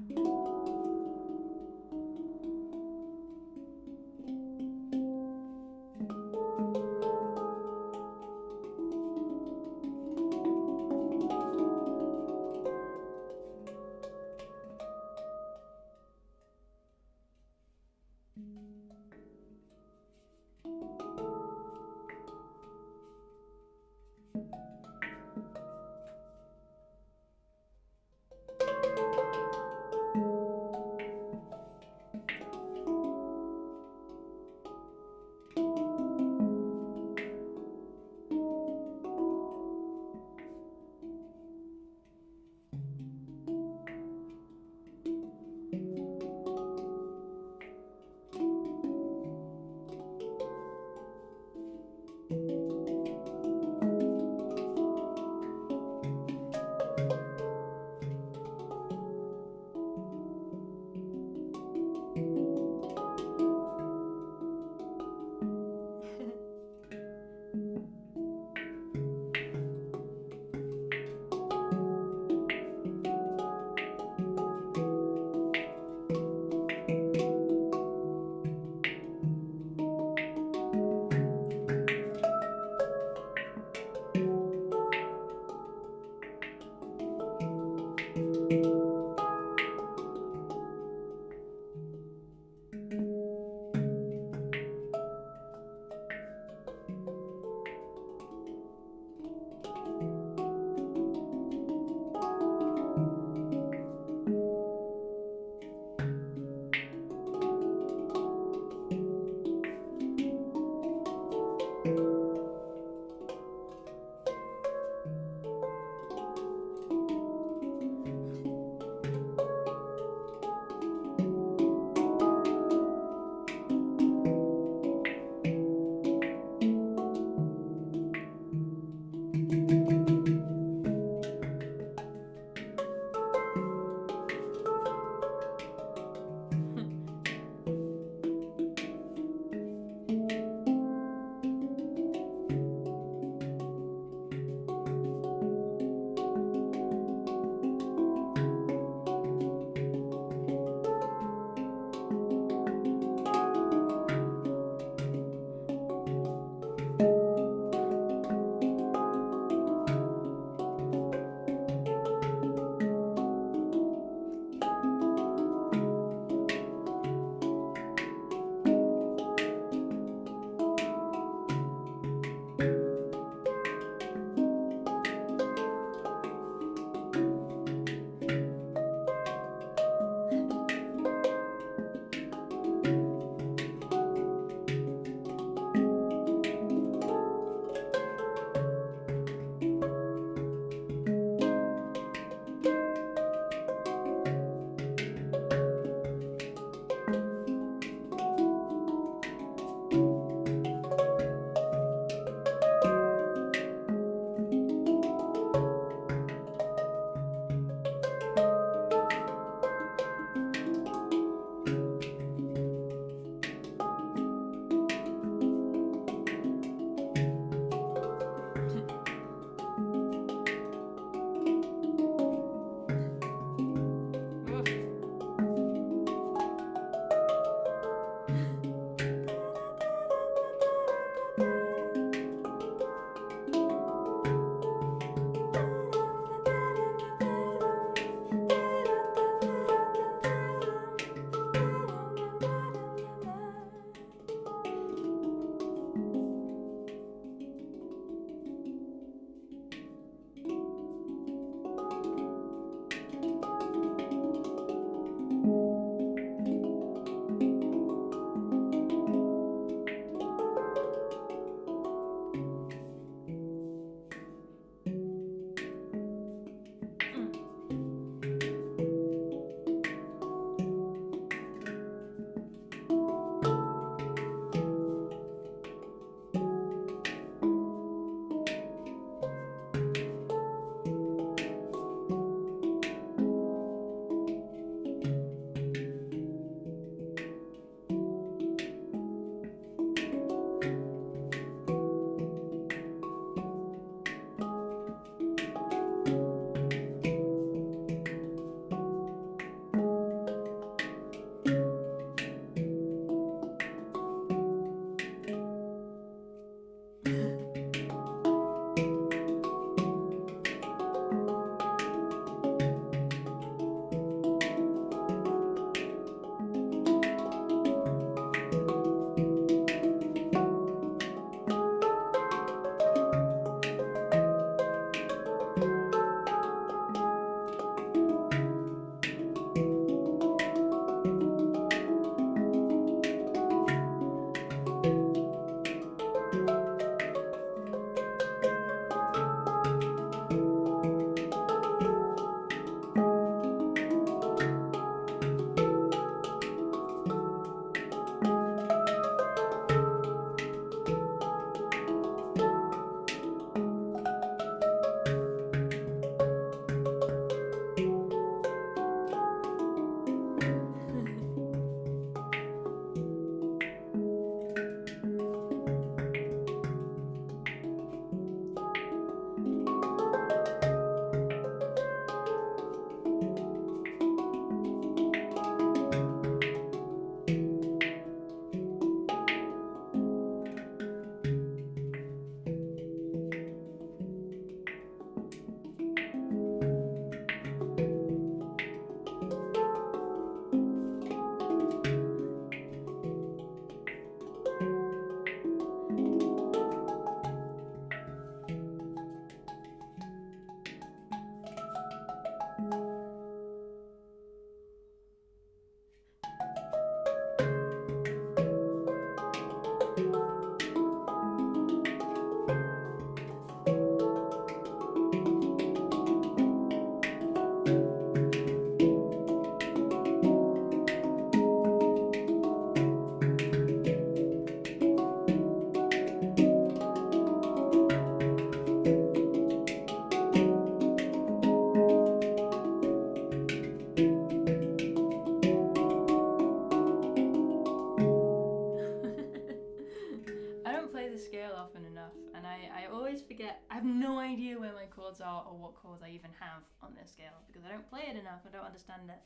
I even have on this scale, because I don't play it enough, I don't understand it.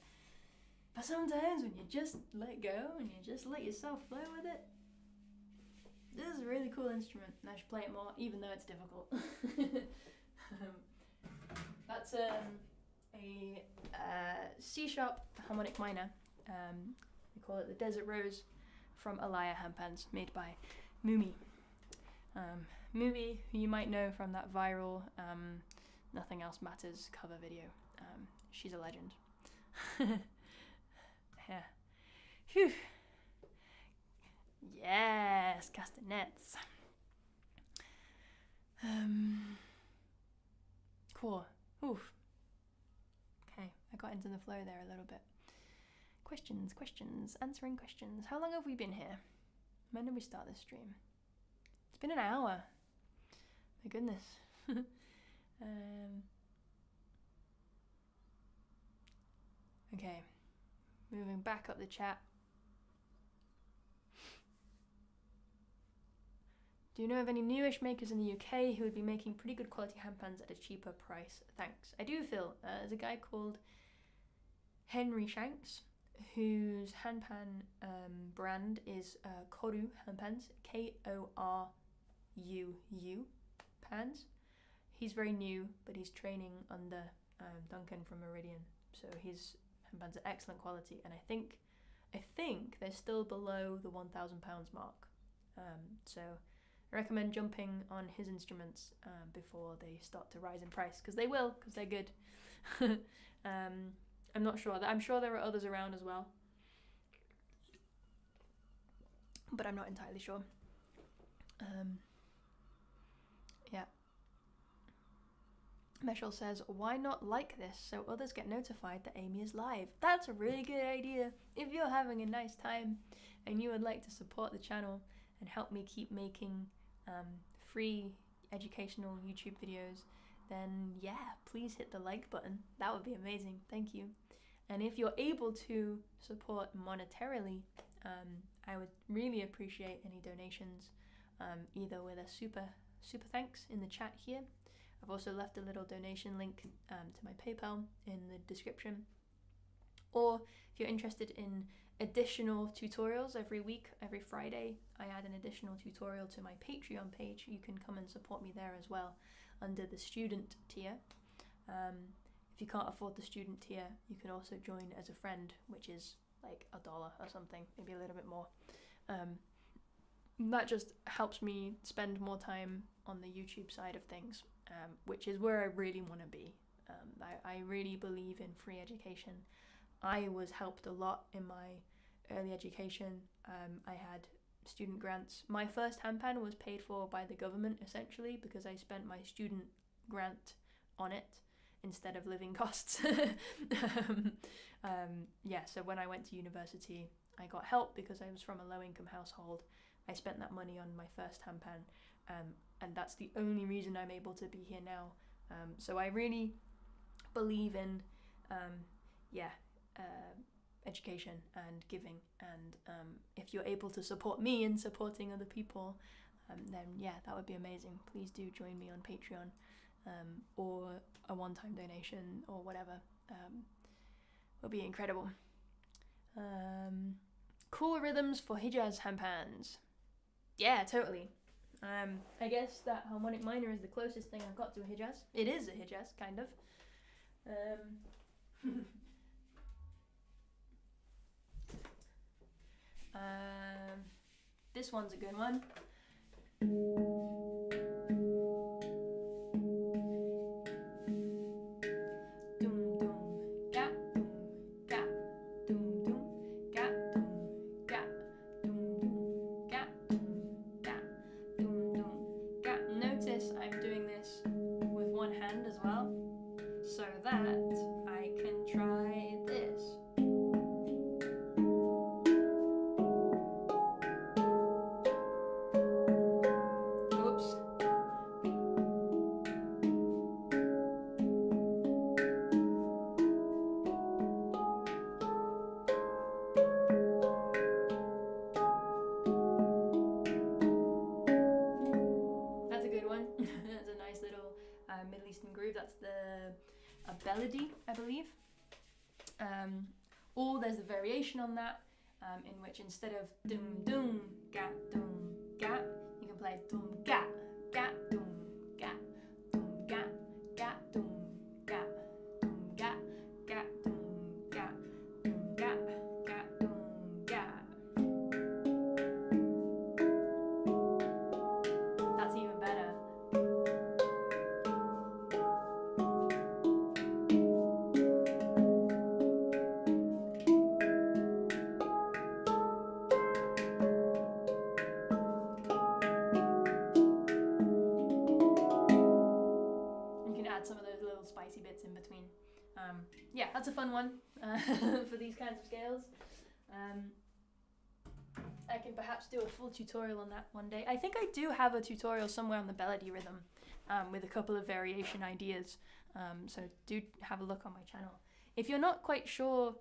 But sometimes when you just let go and you just let yourself flow with it, this is a really cool instrument, and I should play it more, even though it's difficult. That's a C-sharp harmonic minor. We call it the Desert Rose from Alaya Handpans, made by Mumi. Mumi, who you might know from that viral Nothing Else Matters cover video. She's a legend. Yeah. Phew. Yes, castanets. Cool. Oof. Okay, I got into the flow there a little bit. Questions, answering questions. How long have we been here? When did we start this stream? It's been an hour. My goodness. Okay, moving back up the chat. Do you know of any newish makers in the UK who would be making pretty good quality handpans at a cheaper price? Thanks. I do, Phil. There's a guy called Henry Shanks, whose handpan brand is Koru Handpans, K-O-R-U-U pans. He's very new, but he's training under Duncan from Meridian, so his handpans are excellent quality, and I think they're still below the £1,000 mark. So I recommend jumping on his instruments before they start to rise in price, because they will, because they're good. I'm not sure. I'm sure there are others around as well, but I'm not entirely sure. Yeah. Meshel says, why not like this so others get notified that Amy is live? That's a really good idea. If you're having a nice time and you would like to support the channel and help me keep making free educational YouTube videos, then yeah, please hit the like button. That would be amazing. Thank you. And if you're able to support monetarily, I would really appreciate any donations, either with a super thanks in the chat here. I've also left a little donation link to my PayPal in the description. Or if you're interested in additional tutorials every week, every Friday, I add an additional tutorial to my Patreon page. You can come and support me there as well under the student tier. If you can't afford the student tier, you can also join as a friend, which is like $1 or something, maybe a little bit more. That just helps me spend more time on the YouTube side of things, which is where I really want to be. I really believe in free education. I was helped a lot in my early education. I had student grants. My first handpan was paid for by the government, essentially, because I spent my student grant on it instead of living costs. Yeah, so when I went to university, I got help because I was from a low-income household. I spent that money on my first handpan, and that's the only reason I'm able to be here now. So I really believe in education and giving, and if you're able to support me in supporting other people, then yeah, that would be amazing. Please do join me on Patreon, or a one-time donation or whatever. Would be incredible. Cool rhythms for Hijaz handpans. Yeah, totally. I guess that harmonic minor is the closest thing I've got to a Hijaz. It is a Hijaz, kind of. This one's a good one. Notice I'm doing this with one hand as well, so that I can try this. Or there's the variation on that, in which instead of dum dum ga, you can play dum ga dum ga dum ga dum ga dum ga dum ga dum ga dum ga. That's even better. Some of those little spicy bits in between. Yeah, that's a fun one for these kinds of scales. I can perhaps do a full tutorial on that one day. I think I do have a tutorial somewhere on the melody rhythm with a couple of variation ideas. So do have a look on my channel. If you're not quite sure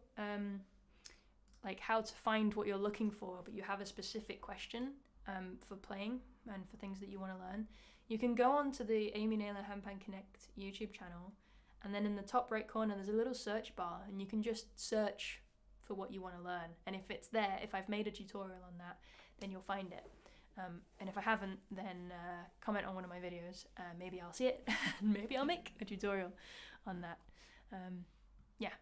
like how to find what you're looking for, but you have a specific question for playing and for things that you want to learn, you can go on to the Amy Naylor Handpan Connect YouTube channel, and then in the top right corner there's a little search bar, and you can just search for what you want to learn. And if it's there, if I've made a tutorial on that, then you'll find it. And if I haven't, then comment on one of my videos. Maybe I'll see it, and maybe I'll make a tutorial on that. Yeah,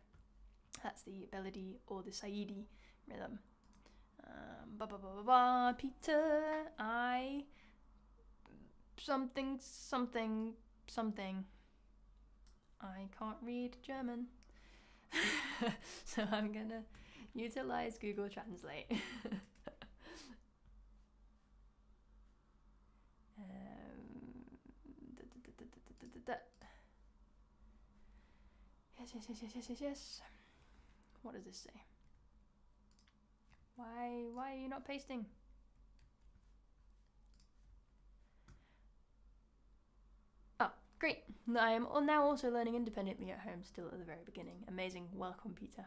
that's the Belody or the Saidi rhythm. Peter, I... something. I can't read German. So I'm gonna utilize Google Translate. Yes. What does this say? Why are you not pasting? Great. I am now also learning independently at home, still at the very beginning. Amazing. Welcome, Peter.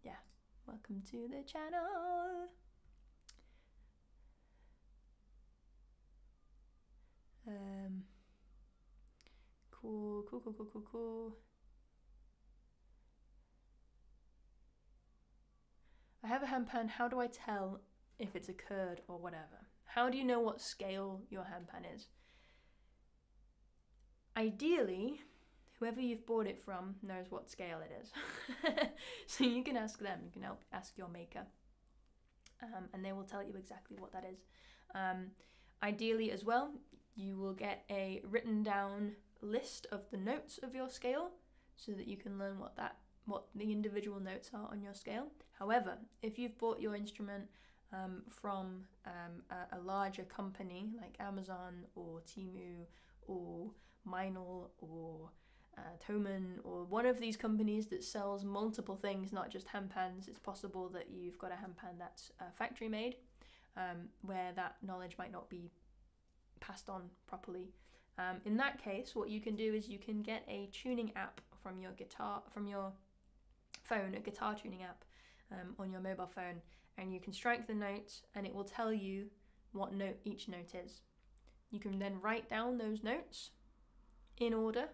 Yeah, welcome to the channel. Cool. I have a handpan. How do I tell if it's a curd or whatever? How do you know what scale your handpan is? Ideally, whoever you've bought it from knows what scale it is. So you can ask them, you can ask your maker, and they will tell you exactly what that is. Ideally as well, you will get a written down list of the notes of your scale so that you can learn what the individual notes are on your scale. However, if you've bought your instrument from a larger company like Amazon or Temu or Meinl or Thomann or one of these companies that sells multiple things, not just handpans, it's possible that you've got a handpan that's factory made, where that knowledge might not be passed on properly. In that case, what you can do is you can get a tuning app from your phone, a guitar tuning app on your mobile phone, and you can strike the notes and it will tell you what note each note is. You can then write down those notes in order.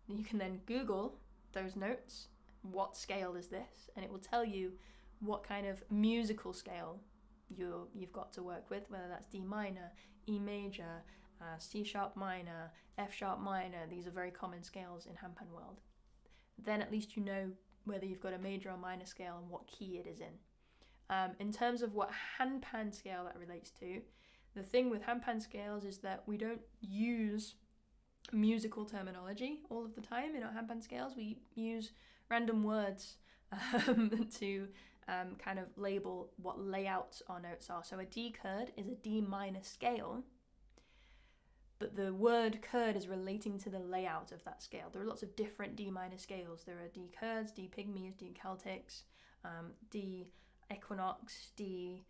You can then Google those notes, what scale is this, and it will tell you what kind of musical scale you've got to work with, whether that's D minor, E major, C sharp minor, F sharp minor. These are very common scales in handpan world. Then at least you know whether you've got a major or minor scale and what key it is in. In terms of what handpan scale that relates to, the thing with handpan scales is that we don't use musical terminology all of the time in our handpan scales. We use random words to kind of label what layouts our notes are. So a D curd is a D minor scale, but the word curd is relating to the layout of that scale. There are lots of different D minor scales. There are D curds, D pygmies, D celtics, D equinox, D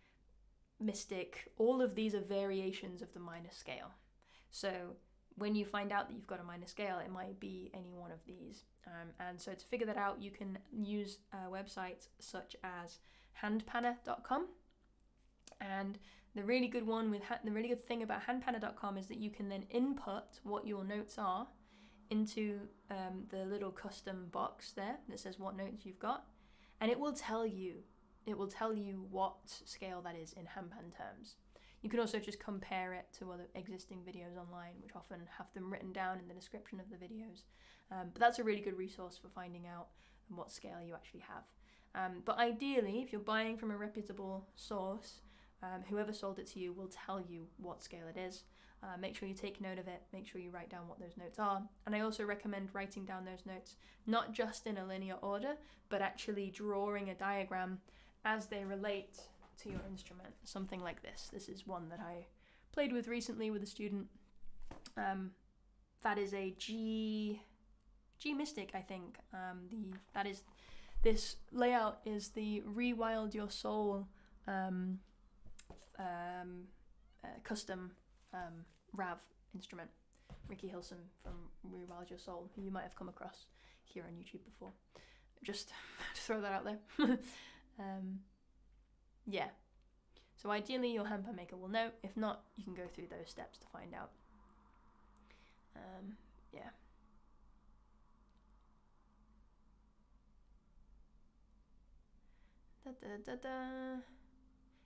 mystic. All of these are variations of the minor scale. So when you find out that you've got a minor scale, it might be any one of these. And so to figure that out, you can use websites such as handpanner.com. And the really good thing about handpanner.com is that you can then input what your notes are into the little custom box there that says what notes you've got, and it will tell you what scale that is in handpan terms. You can also just compare it to other existing videos online, which often have them written down in the description of the videos. But that's a really good resource for finding out what scale you actually have. But ideally, if you're buying from a reputable source, whoever sold it to you will tell you what scale it is. Make sure you take note of it, make sure you write down what those notes are. And I also recommend writing down those notes, not just in a linear order, but actually drawing a diagram as they relate to your instrument. Something like this. This is one that I played with recently with a student. That is a G Mystic, I think. This layout is the Rewild Your Soul custom RAV instrument. Ricky Hilson from Rewild Your Soul, who you might have come across here on YouTube before. Just to throw that out there. Yeah. So ideally your handpan maker will know. If not, you can go through those steps to find out. Yeah.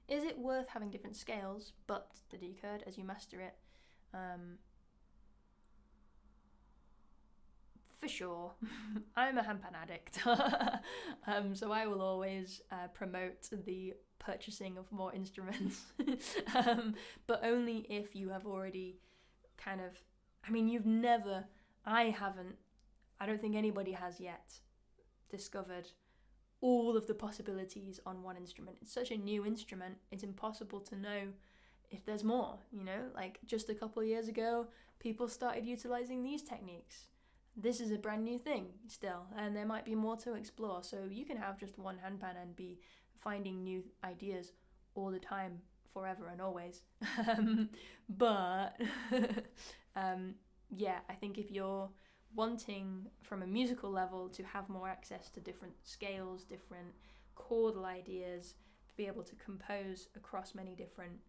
Is it worth having different scales, but the D chord as you master it? For sure. I'm a handpan addict. So I will always promote the purchasing of more instruments. But only if you have already kind of, I don't think anybody has yet discovered all of the possibilities on one instrument. It's such a new instrument, it's impossible to know if there's more, like just a couple of years ago, people started utilizing these techniques. This is a brand new thing still, and there might be more to explore. So you can have just one handpan and be finding new ideas all the time, forever and always. But yeah, I think if you're wanting from a musical level to have more access to different scales, different chordal ideas, to be able to compose across many different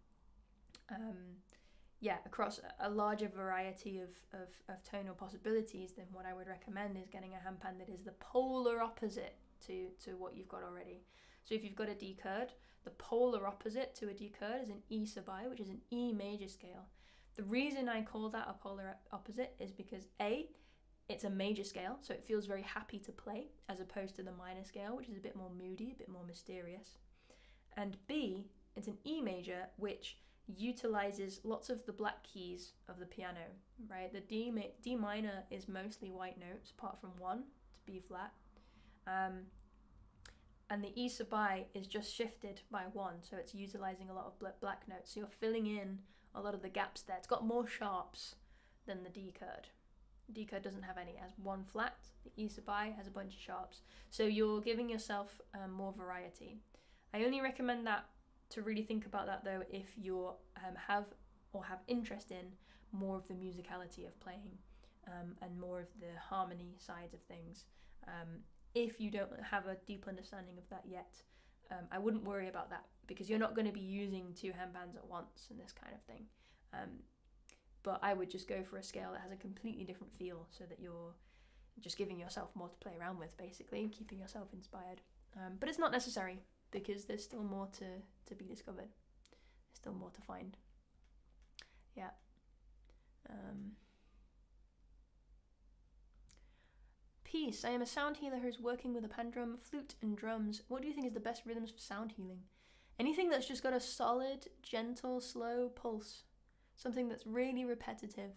across a larger variety of tonal possibilities, then what I would recommend is getting a handpan that is the polar opposite to what you've got already. So if you've got a D chord, the polar opposite to a D chord is an E sub I, which is an E major scale. The reason I call that a polar opposite is because A, it's a major scale, so it feels very happy to play, as opposed to the minor scale, which is a bit more moody, a bit more mysterious. And B, it's an E major, which utilizes lots of the black keys of the piano, right? The D minor is mostly white notes, apart from one, to B flat. And the E sub I is just shifted by one, so it's utilizing a lot of black notes. So you're filling in a lot of the gaps there. It's got more sharps than the D chord. D chord doesn't have any, it has one flat. The E sub I has a bunch of sharps. So you're giving yourself more variety. I only recommend that to really think about that though if you have interest in more of the musicality of playing and more of the harmony sides of things. If you don't have a deep understanding of that yet, I wouldn't worry about that, because you're not going to be using two handpans at once and this kind of thing. But I would just go for a scale that has a completely different feel, so that you're just giving yourself more to play around with, basically, keeping yourself inspired. But it's not necessary, because there's still more to be discovered. There's still more to find. Yeah. Peace. I am a sound healer who's working with a pan drum, flute and drums. What do you think is the best rhythms for sound healing? Anything that's just got a solid, gentle, slow pulse. Something that's really repetitive,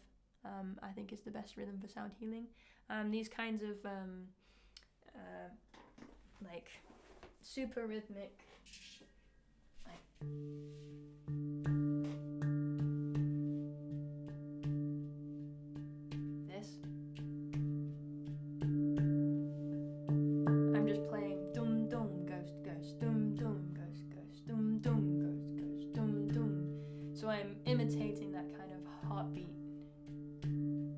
I think is the best rhythm for sound healing. These kinds of like super rhythmic, like this. I'm just playing dum dum ghost ghost dum dum ghost ghost dum dum ghost ghost dum dum. So I'm imitating that kind of heartbeat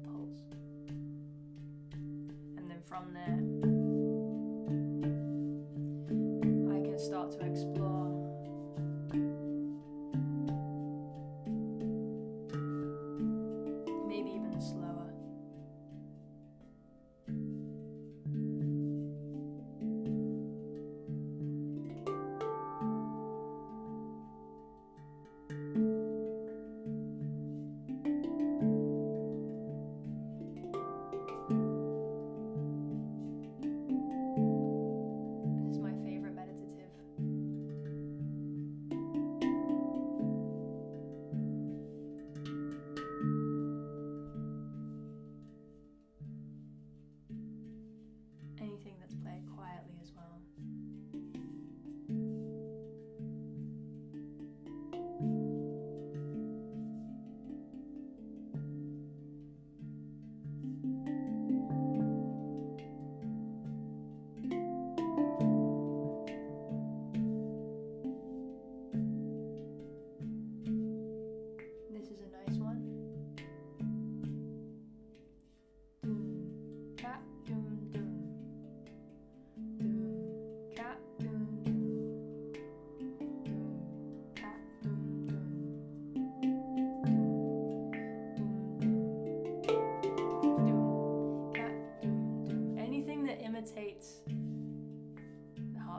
pulse, and then from there I can start to explore maybe even slower.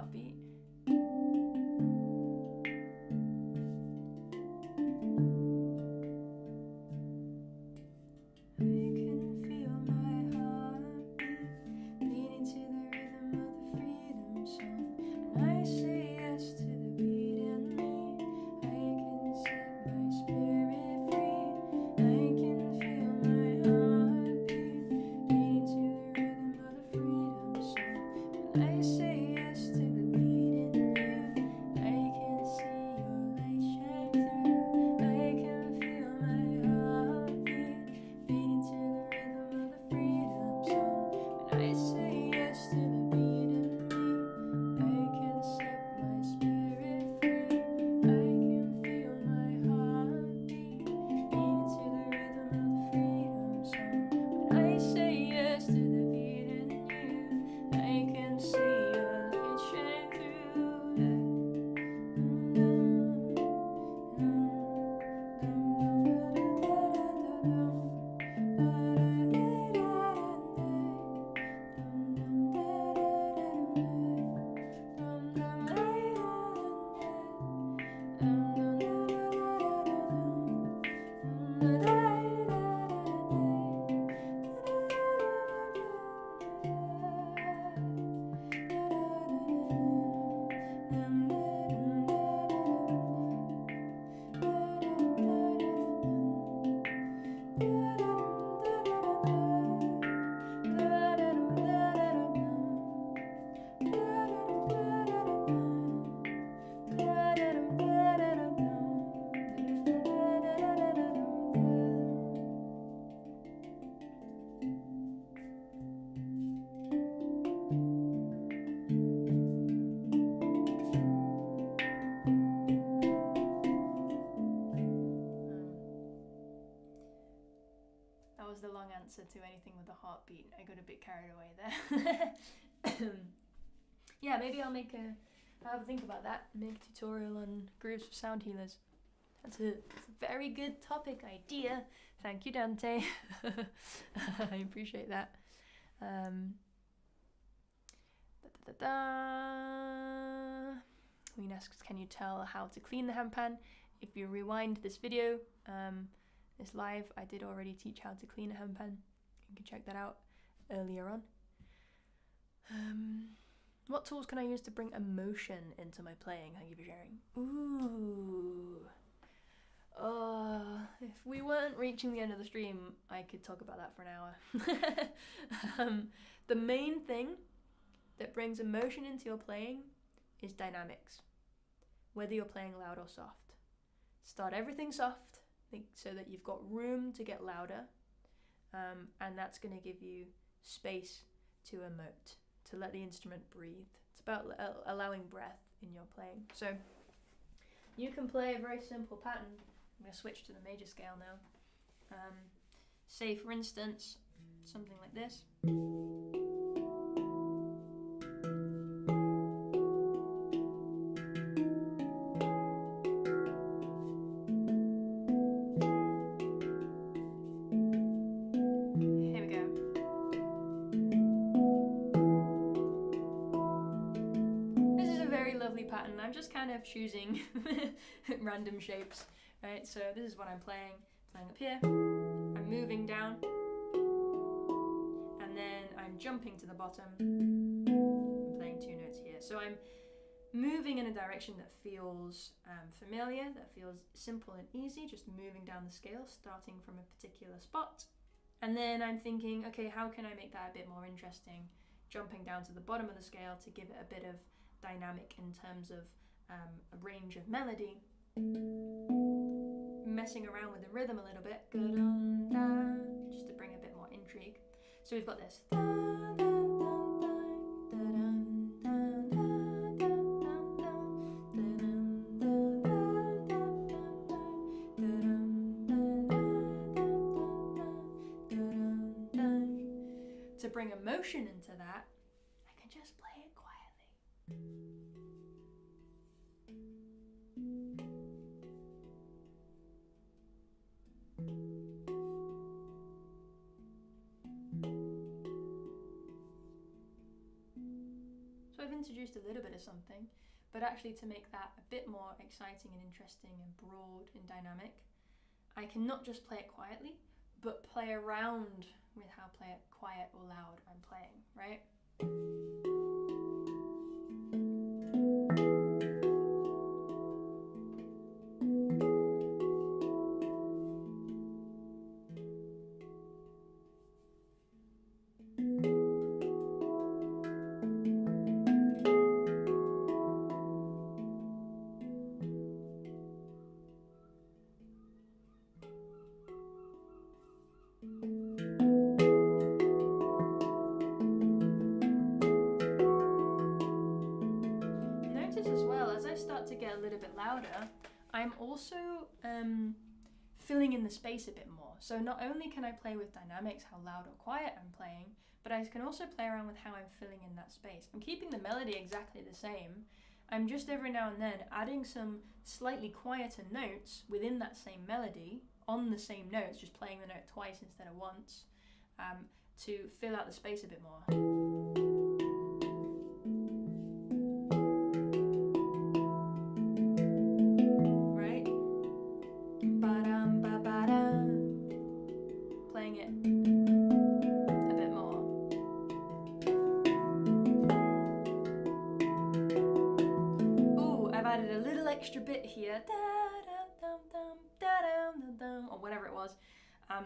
heartbeat. That was the long answer to anything with a heartbeat. I got a bit carried away there. Yeah, maybe I'll have a think about that. Make a tutorial on grooves for sound healers. That's a very good topic idea. Thank you, Dante. I appreciate that. Queen asks, can you tell how to clean the handpan? If you rewind this video, this live, I did already teach how to clean a handpan. You can check that out earlier on. What tools can I use to bring emotion into my playing? Thank you for sharing. Ooh. If we weren't reaching the end of the stream, I could talk about that for an hour. The main thing that brings emotion into your playing is dynamics. Whether you're playing loud or soft. Start everything soft, so that you've got room to get louder, and that's going to give you space to emote, to let the instrument breathe. It's about allowing breath in your playing. So you can play a very simple pattern. I'm going to switch to the major scale now. Say, for instance, something like this. Pattern. I'm just kind of choosing random shapes, right? So this is what I'm playing up here. I'm moving down, and then I'm jumping to the bottom. I'm playing 2 notes here. So I'm moving in a direction that feels familiar, that feels simple and easy, just moving down the scale, starting from a particular spot. And then I'm thinking, okay, how can I make that a bit more interesting? Jumping down to the bottom of the scale to give it a bit of dynamic in terms of a range of melody, messing around with the rhythm a little bit, just to bring a bit more intrigue. So we've got this. To bring emotion into that, I can just play it quietly. So So I've introduced a little bit of something, but actually to make that a bit more exciting and interesting and broad and dynamic, I can not just play it quietly, but play around with how quiet or loud I'm playing, right? Notice as well, as I start to get a little bit louder, I'm also filling in the space a bit more. So not only can I play with dynamics, how loud or quiet I'm playing, but I can also play around with how I'm filling in that space. I'm keeping the melody exactly the same. I'm just every now and then adding some slightly quieter notes within that same melody, on the same notes, just playing the note twice instead of once, to fill out the space a bit more. Playing it a bit more. Ooh, I've added a little extra bit here, or whatever it was,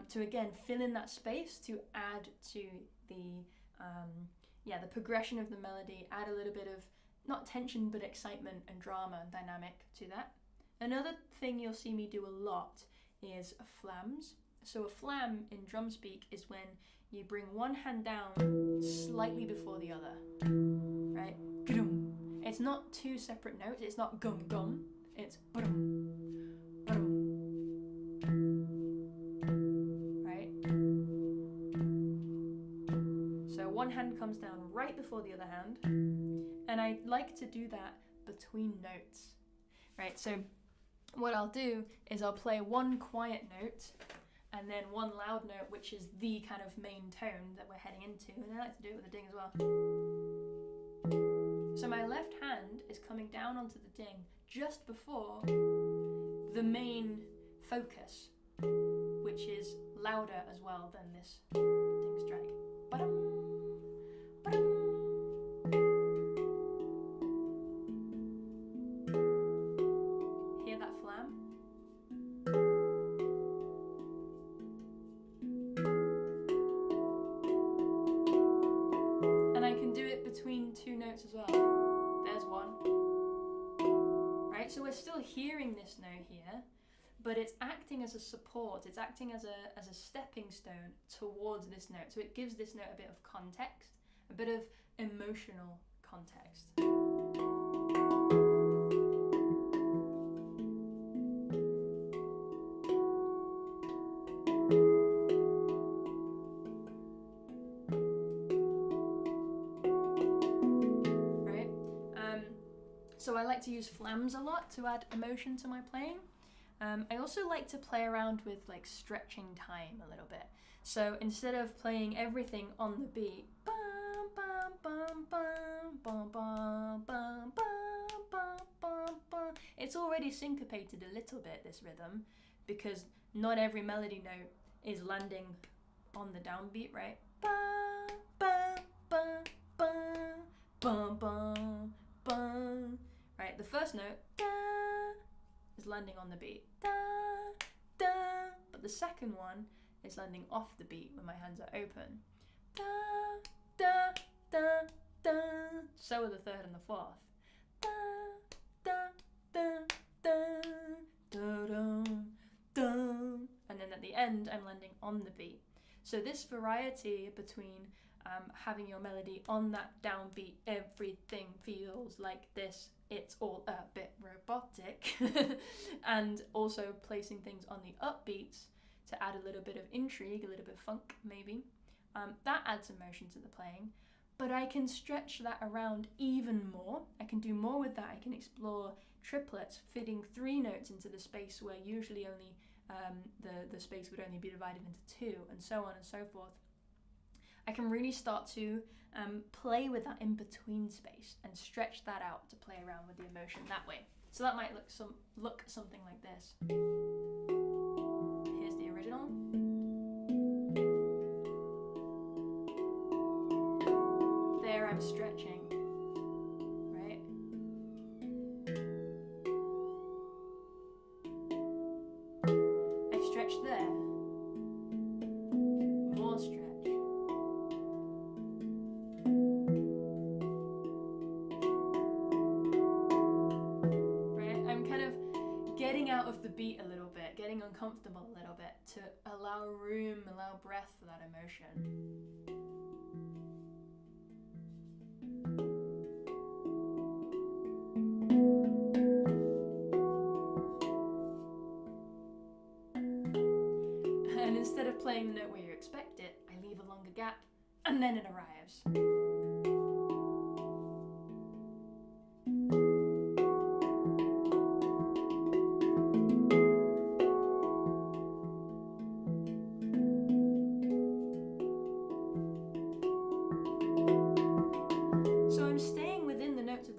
to again fill in that space, to add to the progression of the melody, add a little bit of, not tension, but excitement and drama and dynamic to that. Another thing you'll see me do a lot is flams. So a flam in drum speak is when you bring one hand down slightly before the other, right? It's not two separate notes, it's not gum gum, it's ba-dum, ba-dum, right? So one hand comes down right before the other hand, and I like to do that between notes, right? So what I'll do is I'll play one quiet note and then one loud note, which is the kind of main tone that we're heading into, and I like to do it with a ding as well. So my left hand is coming down onto the ding just before the main focus, which is louder as well than this ding strike. Ba-dum, ba-dum. Hear that flam? Between two notes as well. There's one. Right, so we're still hearing this note here, but it's acting as a support, it's acting as a stepping stone towards this note. So it gives this note a bit of context, a bit of emotional context. So I like to use flams a lot to add emotion to my playing. I also like to play around with like stretching time a little bit. So instead of playing everything on the beat, bum, bum, bum, bum, bum, bum, bum, bum, bum, bum, bum, it's already syncopated a little bit, this rhythm, because not every melody note is landing on the downbeat, right? Bum, bum, bum, bum, bum, bum, bum. Right, the first note, da, is landing on the beat, da, da, but the second one is landing off the beat when my hands are open, da, da, da, da. So are the third and the fourth, da, da, da, da, da, dum, dum. And then at the end, I'm landing on the beat. So this variety between having your melody on that downbeat, everything feels like this, it's all a bit robotic, and also placing things on the upbeats to add a little bit of intrigue, a little bit of funk maybe, that adds emotion to the playing. But I can stretch that around even more. I can do more with that. I can explore triplets, fitting 3 notes into the space where usually only the space would only be divided into 2, and so on and so forth. I can really start to play with that in-between space and stretch that out to play around with the emotion that way. So that might look something like this. Here's the original. There I'm stretching, right? I stretch there. More stretch. Getting out of the beat a little bit, getting uncomfortable a little bit to allow room, allow breath for that emotion. And instead of playing the note where you expect it, I leave a longer gap and then it arrives.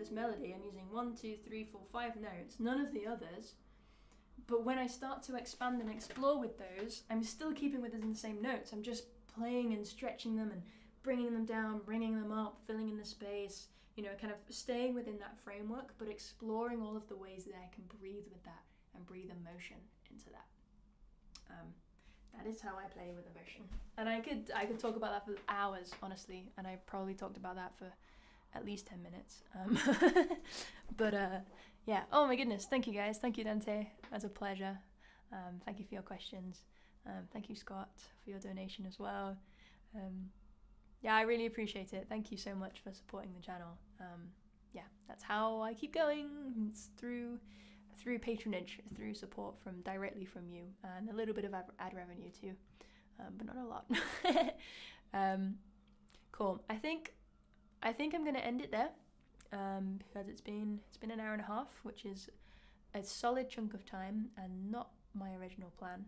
Melody, I'm using 1, 2, 3, 4, 5 notes, none of the others, but when I start to expand and explore with those, I'm still keeping within the same notes. I'm just playing and stretching them and bringing them down, bringing them up, filling in the space, you know, kind of staying within that framework, but exploring all of the ways that I can breathe with that and breathe emotion into that. That is how I play with emotion, and I could talk about that for hours, honestly, and I probably talked about that for at least 10 minutes. But yeah, oh my goodness, thank you guys. Thank you, Dante. That's a pleasure. Thank you for your questions. Thank you, Scott, for your donation as well. Yeah, I really appreciate it. Thank you so much for supporting the channel. Yeah, that's how I keep going. It's through patronage, through support directly from you, and a little bit of ad revenue too, but not a lot. Cool. I think I'm gonna end it there, because it's been an hour and a half, which is a solid chunk of time and not my original plan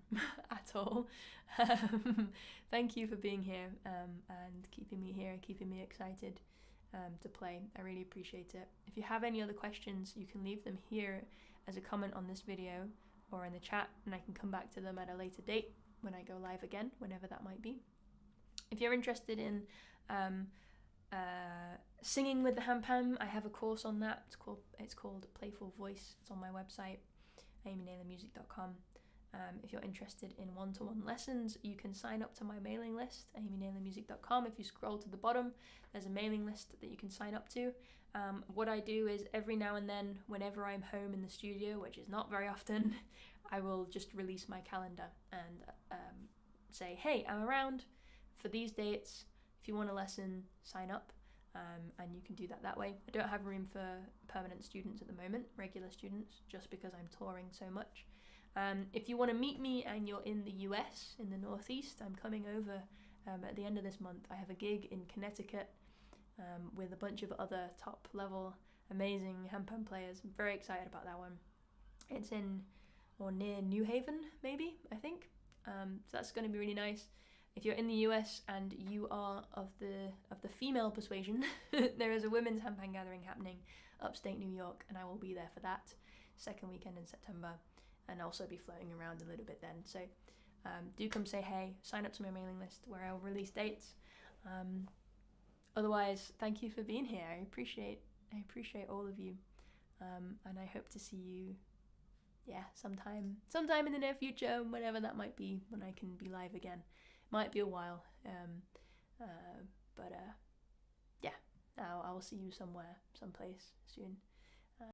at all. Thank you for being here, and keeping me here, keeping me excited to play. I really appreciate it. If you have any other questions, you can leave them here as a comment on this video or in the chat, and I can come back to them at a later date when I go live again, whenever that might be. If you're interested in singing with the handpan, I have a course on that. It's called Playful Voice. It's on my website, amynaylormusic.com. If you're interested in one-to-one lessons, you can sign up to my mailing list, amynaylormusic.com. If you scroll to the bottom, there's a mailing list that you can sign up to. What I do is every now and then, whenever I'm home in the studio, which is not very often, I will just release my calendar and say, hey, I'm around for these dates. If you want a lesson, sign up, and you can do that way. I don't have room for permanent students at the moment, regular students, just because I'm touring so much. If you want to meet me and you're in the US, in the Northeast, I'm coming over at the end of this month. I have a gig in Connecticut with a bunch of other top level amazing handpan players. I'm very excited about that one. It's in or near New Haven, maybe, I think. So that's going to be really nice. If you're in the US and you are of the female persuasion, there is a women's handpan gathering happening upstate New York, and I will be there for that second weekend in September, and also be floating around a little bit then. So do come say hey, sign up to my mailing list where I'll release dates. Otherwise, thank you for being here. I appreciate all of you, and I hope to see you, sometime in the near future, whenever that might be, when I can be live again. Might be a while, but I will see you someplace soon.